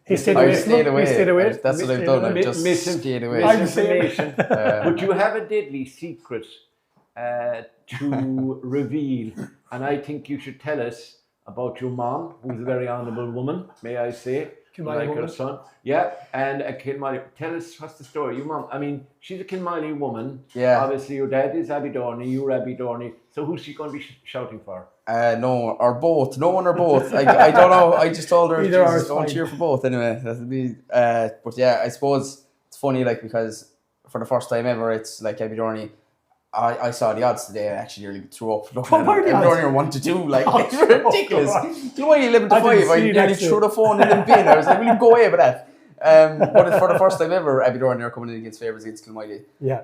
He stayed away. That's what I've done. I've just stayed away. Misinformation. But you have a deadly secret to reveal, and I think you should tell us about your mom, who's a very honourable woman, may I say. Like her son. Yeah, and a Kilmoyley. Tell us what's the story. Your mom, I mean, she's a Kilmoyley woman. Yeah. Obviously, your dad is Abbeydorney, you're Abbeydorney. So who's she going to be shouting for? No, or both. No one or both. I don't know. I just told her don't cheer for both anyway. That'll be. But yeah, I suppose it's funny, like, because for the first time ever, it's like Abbeydorney. I saw the odds today and actually nearly threw up. Abbeydorney are 1-2, like it's ridiculous. Do you know why 11-5? I nearly threw the phone in the bin. I was like, will you go away with that? But for the first time ever, Abbeydorney are coming in against favourites against Kilmoyley. Yeah.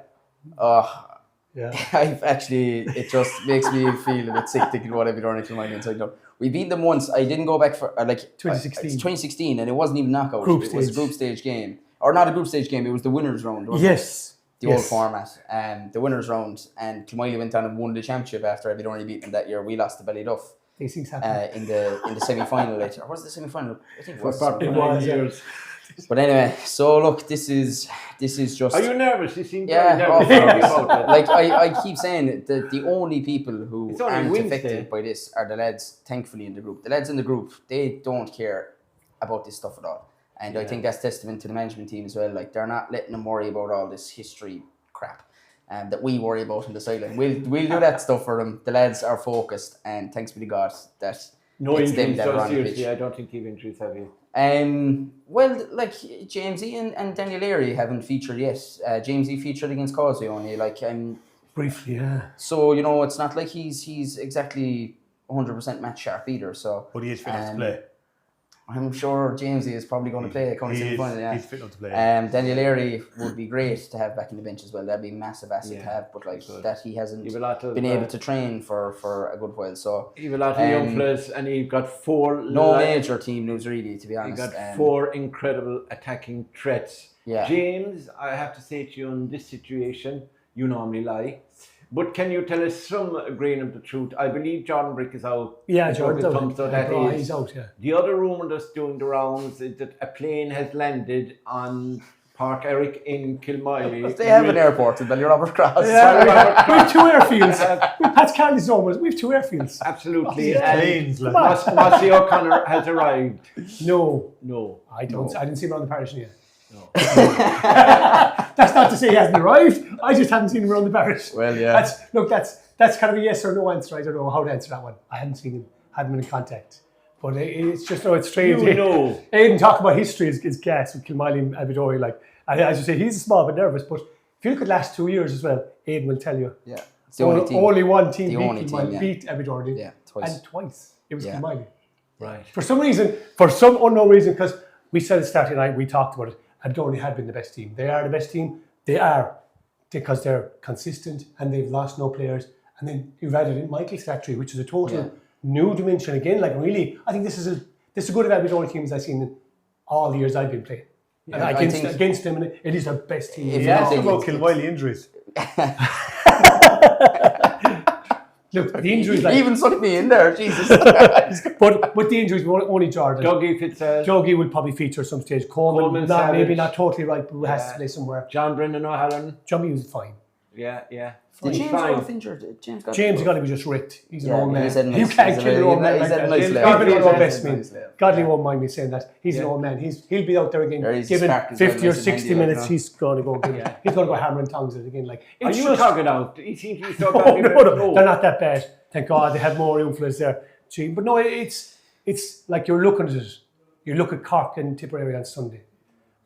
I've actually, it just makes me feel a bit sick thinking about Abbeydorney and Kilmoyley inside out. We beat them once. I didn't go back for 2016. It's 2016, and it wasn't even knockout. It was a group stage game, or not a group stage game. It was the winners round. Yes. The old format, the winners round, and Kilmoyley went on and won the championship after Abbeydorney beat them that year. We lost to Ballyduff. These things happen. In the semi-final later. Or was it the semi-final? I think it was. It was years. But anyway, so look, this is just. Are you nervous? You seem very nervous about it. Like I keep saying, the only people who aren't Wednesday affected by this are the lads, thankfully, in the group. The lads in the group, they don't care about this stuff at all. And I think that's testament to the management team as well. Like, they're not letting them worry about all this history crap that we worry about on the sideline. We'll do that stuff for them. The lads are focused, and thanks be to God that No it's them injuries, that are though, on the pitch. seriously. I don't think you've injuries, have you? Well, like Jamesy and Daniel Leahy haven't featured yet. Jamesy featured against Causeway only, Briefly, yeah. So it's not like he's exactly 100% match sharp either. So, But he is fit enough to play. I'm sure Jamesy is probably going to play coming to the final. Yeah, he's fit enough to play. Daniel Leahy would be great to have back in the bench as well. That'd be a massive asset to have. But that he hasn't been able to train for a good while. So you've a lot of young players, and you've got 4 major team news really, to be honest. You've got 4 incredible attacking threats. Yeah. James, I have to say to you, in this situation, you normally lie. But can you tell us some grain of the truth? I believe John Brick is out. Yeah, Jordan's out. So he's out, yeah. The other rumour that's doing the rounds is that a plane has landed on Park Eric in Kilmoyley. They have an airport in Ballyrobert Cross. Yeah, we have 2 airfields. That's Carly's normal. We have 2 airfields. Absolutely. Planes, like. Mossy O'Connor has arrived. No. I didn't see him around the parish yet. No. That's not to say he hasn't arrived. I just haven't seen him around the parish. Well, yeah. That's kind of a yes or no answer. I don't know how to answer that one. I haven't seen him, hadn't been in contact. But it's just, it's strange. Aidan talk about history is gas with Kilmoyley and Abbeydorney. Like, as you say, he's small but nervous. But if you look at the last 2 years as well, Aidan will tell you. Yeah. It's the only team. Only one team beat Abbeydorney. Yeah, twice. And twice. It was Kilmoyley. Right. For some unknown reason, because we said it Saturday night, we talked about it. Abbeydorney had been the best team. They are the best team. They are, because they're consistent and they've lost no players. And then you've added in Michael Slattery, which is a total new dimension again. Like, really, I think this is as good of Abbeydorney teams I've seen in all the years I've been playing. Yeah, against them, and it is their best team. Talk about Kilmoyley injuries. Look, the injuries, like, even sunk me in there, Jesus. but the injuries were only Jordan. Dougie would probably feature at some stage. Coleman maybe not totally right, but has to play somewhere. John Brendan O'Halloran. Johnny was fine. Yeah. Did James go off injured? James got to be just ripped. He's an old man. You can't kill an old man like that. Godly won't mind me saying that. He's an old man. He'll be out there again. Given 50 or 60 minutes, he's going to go again. He's going to go hammering tongues at it again. Like, are you talking out? He seems to be so no, they're not that bad. Thank God they have more influence there. But no, it's like you're looking at it. You look at Cork and Tipperary on Sunday.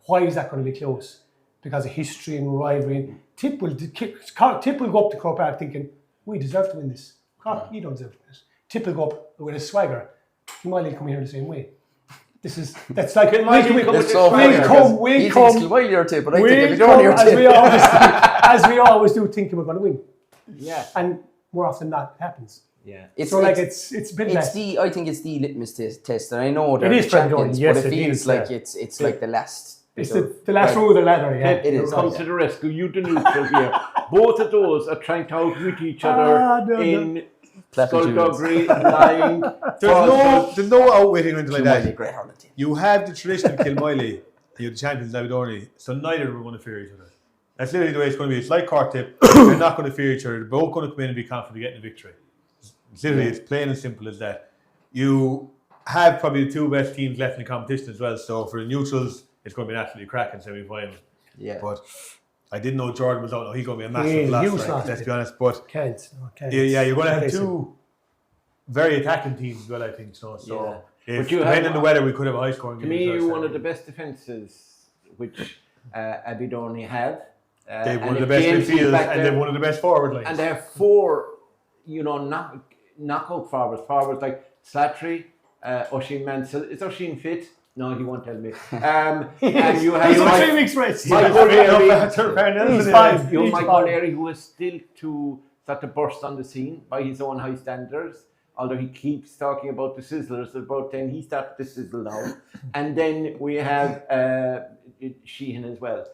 Why is that going to be close? Because of history and rivalry. Tip will go up to Croke Park thinking, we deserve to win this. Cork, you don't deserve to win this. Tip will go up with a swagger. Kilmoyley will come here the same way. That's like we'll come, as we always do, thinking we're going to win. Yeah. And more often than not, it happens. Yeah. It's a bit less. I think it's the litmus test, and I know they're it is champions, yes, but it feels like it's like the last. It's the last row of the ladder, yeah. It is. Come to the rescue, you the neutral here. Both of those are trying to outwit each other in skullduggery, lying. There's no outwitting or anything like that. Great hurling team. You have the tradition of Kilmoyley, you have the champions Abbeydorney, so neither are going to fear each other. That's literally the way it's going to be. It's like Cork Tip. They're not going to fear each other. They're both going to come in and be confident of getting a victory. It's literally, it's plain and simple as that. You have probably the 2 best teams left in the competition as well, so for the neutrals, it's going to be an absolutely cracking semi-final. Yeah. But I didn't know Jordan was out. No, he's going to be a massive loss, let's be honest. But can't. Yeah, you're going to have 2 very attacking teams as well, I think. So depending on the weather, we could have a high-scoring game. To me, one of the best defences which Abbeydorney have. They've one of the best midfielders and they've one of the best forward lines. And they have 4, knockout forwards like Slattery, Oisin Mansell. Is Oisin fit? No, he won't tell me. And you have he's on 3 weeks rest. Michael O'Leary, who is still to start to burst on the scene by his own high standards. Although he keeps talking about the sizzlers, about 10, he started to sizzle now. And then we have Sheehan as well.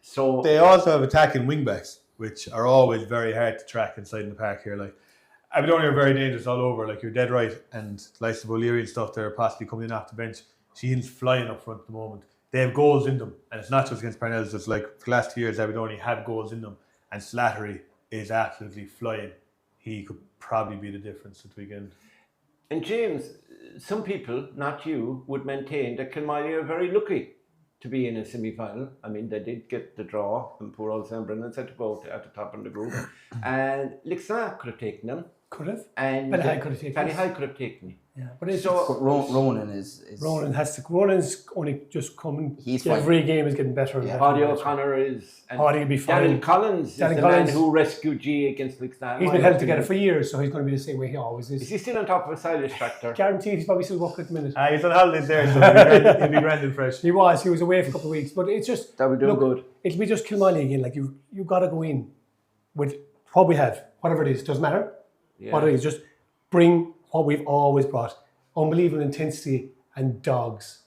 So they also have attacking wingbacks, which are always very hard to track inside in the park here. Like, Abbeydorney are very dangerous all over. Like, you're dead right, and likes of O'Leary and stuff, they're possibly coming in off the bench. Sheehan's flying up front at the moment. They have goals in them, and it's not just against Parnells. It's like for the last 2 years, Abbeydorney have goals in them, and Slattery is absolutely flying. He could probably be the difference this weekend. And James, some people, not you, would maintain that Kilmoyley are very lucky to be in a semi-final. I mean, they did get the draw, and poor old Sam Brennan had to go at the top of the group. And Lixna could have taken them. Could have. And Ballyheigue could have taken us. Ballyheigue could have taken me. Yeah, but it's So- But Ronan is Ronan's only just coming. He's fine. Every game is getting better. and Yeah. better. Paddy O'Connor is... and Paddy will be fine. Daniel Collins is Daniel the Collins- man who rescued G against Lixna. He's been held together for years, so he's going to be the same way he always Is is. he still on top of a silage tractor? Guaranteed he's probably still working at the minute. He's on holidays there, so he'll be grand and fresh. He was away for a couple of weeks, but it's just That would do good. It'll be just Kilmoyley again. Like you got to go in with what we have, whatever it is. Doesn't matter Yeah. what it is. Just bring what we've always brought: unbelievable intensity and dogs.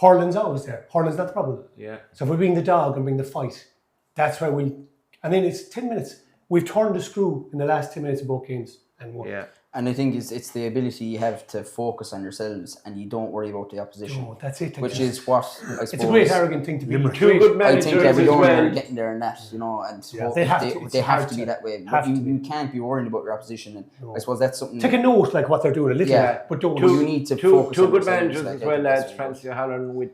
Hurling's always there. Hurling's not the problem. Yeah. So if we bring the dog and bring the fight, that's where we. And then it's 10 minutes. We've turned the screw in the last 10 minutes of both games and won. Yeah. And I think it's the ability you have to focus on yourselves and you don't worry about the opposition. Oh, that's it. Which is what I suppose. It's a great arrogant thing to be. Two good I think managers every as owner are well. getting there in that, you know, and They have to. It's they have hard to be to- that way. have But to be. you can't be worrying about your opposition, and No. I suppose that's something. Take a note, like what they're doing a little Yeah. bit, but don't. You need to Two focus on good yourselves, managers like, as I well, think lads. that's what- Francis O'Halloran with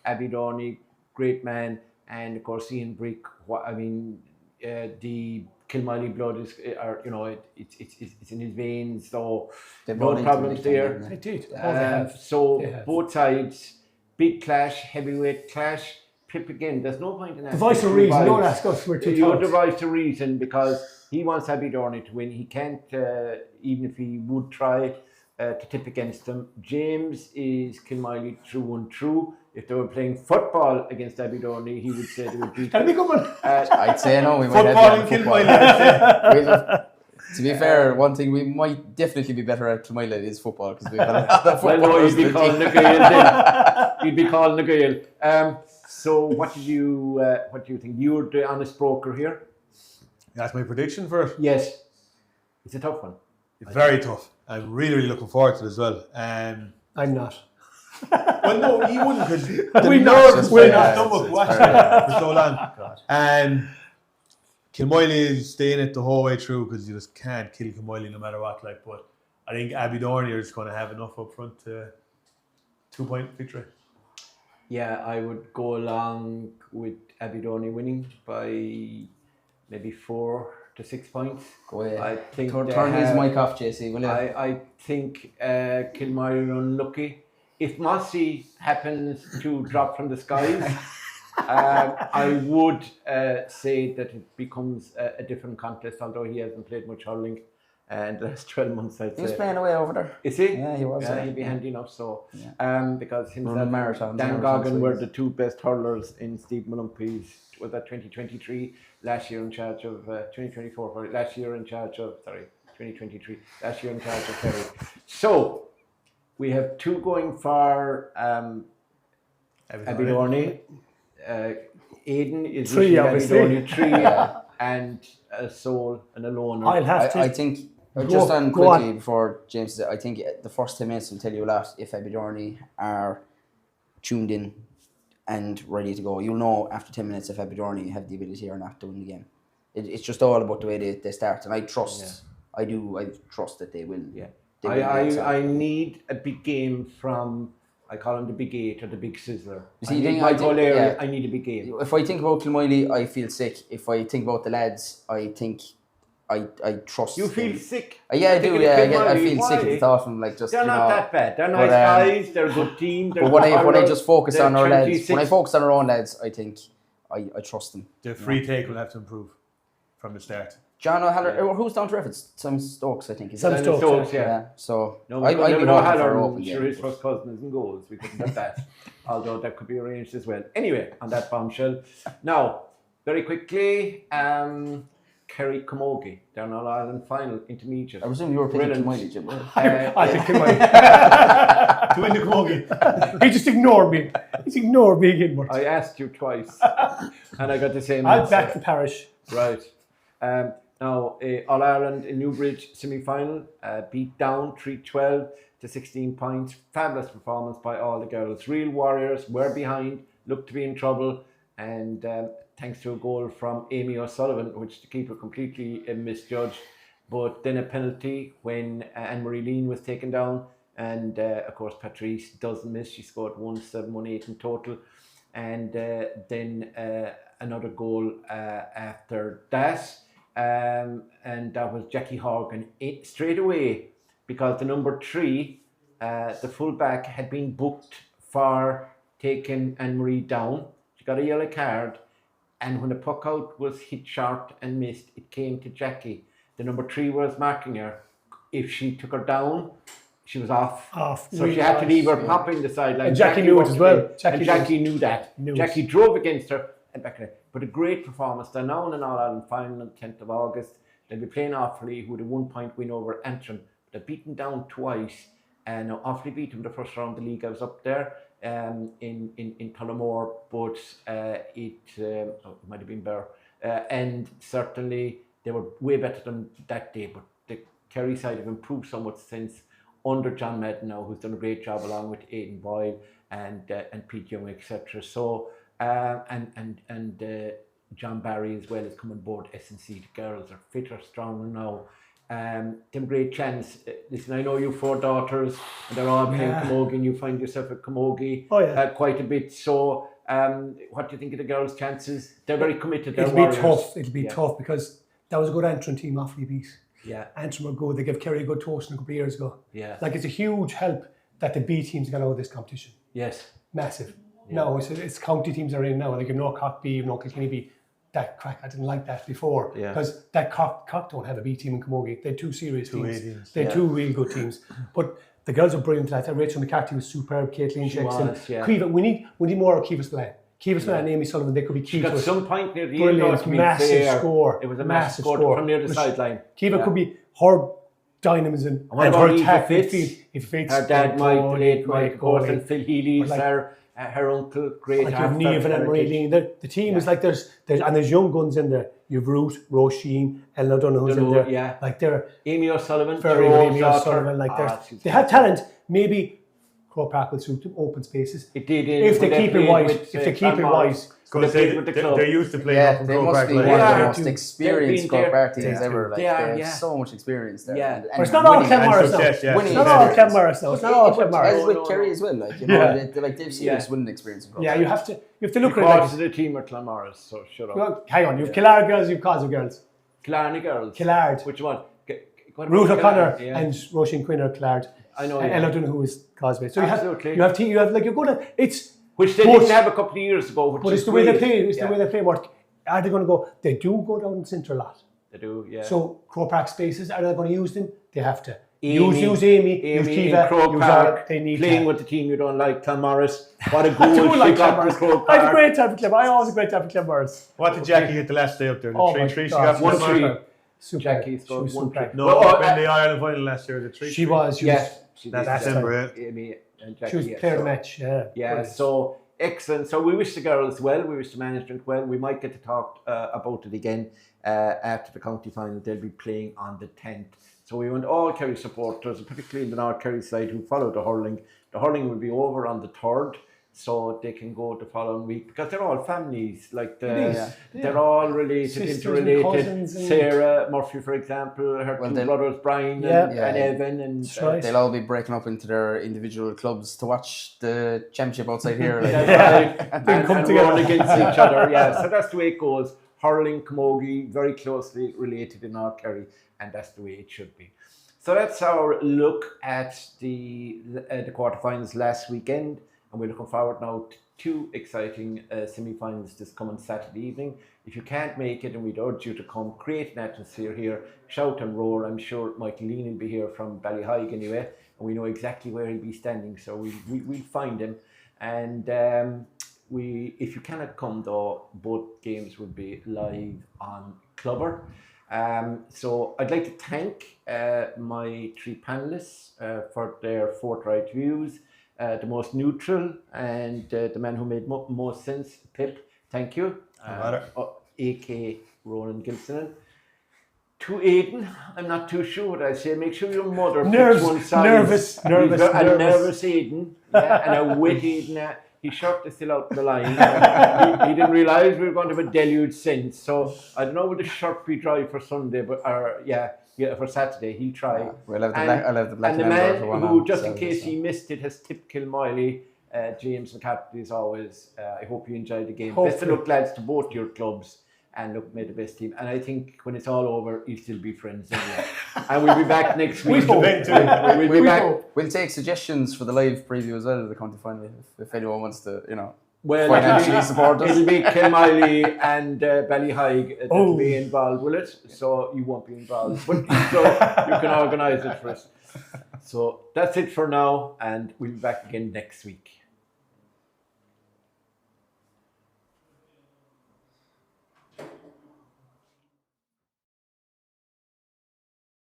Abbeydorney, great man, and of course Ian Brick. The Kilmoyley blood is, it's in his veins, so They no brought into problems it, there. They did. Oh, they have. So They have. both sides, big clash, heavyweight clash. Pip again. There's no point in that. The voice of reason. Don't ask us. We're too You're tough. the voice of reason because he wants Abbeydorney to win. He can't, even if he would try to tip against them. James is Kilmoyley through and through. If they were playing football against Abbeydorney, he would say they would beat That'll be a good one. I'd say no. We might Football have and you on Kilmoyley, football. To be fair, one thing we might definitely be better at Kilmoyley is football because we've had a lot of Well, no, footballers you'd be in the calling team. the Gael then. You'd be calling the Gael. So what do you think? You're the honest broker here. That's my prediction for it. Yes. It's a tough one. It's very tough. I'm really, really looking forward to it as well. I'm not. Well, no, you wouldn't because We know we're we're not not. stomach It's watching very it for so long. Kilmoyley is staying it the whole way through because you just can't kill Kilmoyley no matter what. But I think Abbeydorney are just going to have enough up front to 2-point victory. Yeah, I would go along with Abbeydorney winning by maybe 4 to 6 points. Go ahead. I think they Turn his have- mic off, JC, will you? I think Kilmoyley are unlucky. If Mossy happens to drop from the skies, I would say that it becomes a different contest, although he hasn't played much hurling in the last 12 months, I'd He was say. playing away over there. Is he? Yeah, he was. Yeah, he'd be handy enough. So, Yeah. because himself Running and marathons Dan and Goggin everything, were so the two best hurlers in Steve Mullumpy's, was that 2023, last year in charge of 2024, sorry, last year in charge of, 2023, last year in charge of Kerry. So, we have two going for Abbeydorney. Aidan is Three, usually obviously. Abbeydorney, three, and a soul and a loner. I'll have to. I think, Go- just on go quickly on. before James says it, I think the first 10 minutes will tell you a lot if Abbeydorney are tuned in and ready to go. You'll know after 10 minutes if Abbeydorney have the ability or not to win the game. It's just all about the way they start, and I trust, I trust that they will. Yeah. They will excel. I need a big game from, I call him the Big Eight or the Big Sizzler. You see, I need then my I think- goal area, yeah. I need a big game. If I think about Kilmoyley, I feel sick. If I think about the lads, I think I trust. You feel them. sick? Yeah, I do. Thinking Yeah, of I Kilmoyley, feel sick at why? the thought of them. Like just They're you not know, that bad. They're but, nice guys. They're a good team. They're But when I hurlers, just focus they're on our lads, 26. when I focus on our own lads, I think I trust them. The free take will have to improve from the start. John O'Halloran, who's down to ref? It's Sam Stokes, I think. Is Sam it? Simon Stokes, yeah. So No, I'd be never voting know for an Halloran. open Sure, game, his but- first cousin is in goals. We couldn't have that. Although that could be arranged as well. Anyway, on that bombshell. Now, very quickly, Kerry Camogie, down All Ireland final, intermediate. I presume you were picking Brilliant. Kilmoyley, Jim. weren't you? I think Kilmoyley. To win the Camogie. He just ignored me. He's ignored me again. I asked you twice, and I got the same I'll answer. back the parish. Right. Now, All Ireland in Newbridge semi-final, beat down 3-12 to 16 points. Fabulous performance by all the girls. Real warriors, were behind, looked to be in trouble, and thanks to a goal from Amy O'Sullivan, which the keeper completely misjudged, but then a penalty when Anne-Marie Lean was taken down, and of course Patrice doesn't miss. She scored 1-7-1-8 in total, and then another goal after that, and that was Jackie Horgan straight away, because the number 3, the fullback, had been booked for taking Anne-Marie down. She got a yellow card, and when the puck out was hit short and missed, it came to Jackie. The number 3 was marking her. If she took her down, she was off. So she had to leave her pop in the sideline. And Jackie knew it as well. Jackie knew that. Jackie drove against her and back in. But a great performance. They're now in an All-Ireland final on 10th of August. They'll be playing Offaly, who had a 1-point win over Antrim. They're beaten down twice. And Offaly beat them the first round of the league. I was up there in Tullamore, but it might have been Bear. And certainly they were way better than that day. But the Kerry side have improved somewhat since, under John Madden now, who's done a great job along with Aidan Boyle and Pete Young, etc. So and John Barry as well has come on board SNC. The girls are fitter, stronger now. Them great chance. Listen, I know you 4 daughters, and they're all playing Camogie, and you find yourself at Camogie quite a bit. So, what do you think of the girls' chances? They're very committed. It'll be tough. It'll be tough, because that was a good Antrim team Offaly beat. Yeah. Antrim were good. They gave Kerry a good toast a couple of years ago. Yeah. Like, it's a huge help that the B teams got out of this competition. Yes. Massive. Yeah. No, it's county teams are in now. Like, you've no Cork B, you've no Kilkenny B. That crack, I didn't like that before, because that Cork don't have a B team in Camogie. They're 2 serious teams. They're 2 real good teams. But the girls are brilliant at that. Rachel McCarthy was superb. Caitlin Jackson. Kiva, we need more of Kiva Spillane. Kiva Spillane and Amy Sullivan, they could be key to it. At some point near the brilliant, end, massive score. It was a massive score from near the sideline. Kiva could be her dynamism and her tactical feet. If her dad, Mike, of course, and Phil Healy's her uncle, great. Like, you've Niamh and Anne-Marie Lean. The team is like, there's young guns in there. You've Ruth, Roisin, Ellen O'Donoghue's in there. Yeah. Like, they're Amy O'Sullivan. Very good, Amy O'Sullivan. Like, they have talent. Maybe Croke Park will suit them, open spaces. It did. If they keep it wise. They're used to playing up in they Croke must Park. be one of the most experienced Croke Park teams ever. Like, they have so much experience there. Yeah. But it's not all Clemmorris now. It's not all Clemmorris now. It's not all Clemmorris. As with Kerry as well. Like, you know, they've serious winning experience in Croke Park. Yeah, you have to look at it. Because the team are Clemmorris, so shut up. Hang on, you've Killard girls, you've Causeway girls. Killarney girls. Killard. Which one? Ruth O'Connor and Roisin Quinn are Killard. I know. And Ellen O'Donoghu is Causeway. So absolutely. you have like, you're good at it's. Which they didn't have a couple of years ago. But it's the way they play. It's the way they play. What are they going to go? They do go down the centre a lot. They do, yeah. So Croke Park spaces, are they going to use them? They have to. Amy, use Amy, use Kiva, Croke Park, they need playing with the team you don't like, Clemmorris. What a goal she got for Croke Park. I have a great time for Clemmorris. I always have a great time for Clemmorris. What did Jackie hit the last day up there? The 3-3 she got 1-3. Super. Jackie scored 1-3. No, in the Ireland final last year, the 3-3. She was. That's December. Amy and Jackie. She was player of the match. Yeah. So excellent. So we wish the girls well. We wish the management well. We might get to talk about it again after the county final. They'll be playing on the 10th. So we want all Kerry supporters, particularly the North Kerry side, who follow the hurling. The hurling will be over on the 3rd. So they can go the following week, because they're all families. Like they're all related, sisters, interrelated. Sarah Murphy, for example, her 2 brothers, Brian and Evan, and they'll all be breaking up into their individual clubs to watch the championship outside here. and run against each other. Yeah, so that's the way it goes. Hurling, Camogie, very closely related in North Kerry, and that's the way it should be. So that's our look at the quarterfinals last weekend. And we're looking forward now to 2 exciting semi-finals this coming Saturday evening. If you can't make it, and we'd urge you to come, create an atmosphere here, shout and roar. I'm sure Michael Lean will be here from Ballyheigue anyway, and we know exactly where he'll be standing, so we'll find him. And if you cannot come though, both games will be live on Clubber. So I'd like to thank my 3 panellists for their forthright views. The most neutral and the man who made most sense, Pip, thank you. A.K. Ronan Gilsenan. To Aidan, I'm not too sure what I say. Make sure your mother picks one side. Nervous. A nervous Aidan, and a wet Aidan. His shirt is still out the line. He didn't realise we were going to have a deluge since. So I don't know, will the shirt be dry for Sunday? But for Saturday. He'll try. Yeah, I'll have the black and the member man for one who, on just in Saturday, case so. he missed it, has tipped Kilmoyley. James McCarthy, as always. I hope you enjoyed the game. Best of luck, lads, to both your clubs. And look, made the best team. And I think when it's all over, you'll still be friends anyway. And we'll be back next week. hope. We'll be back. We'll take suggestions for the live preview as well of the county final if anyone wants to, Well, financially support us. It'll be Kilmoyley and Ballyheigue that will be involved, will it? So you won't be involved. But so you can organise it for us. So that's it for now, and we'll be back again next week.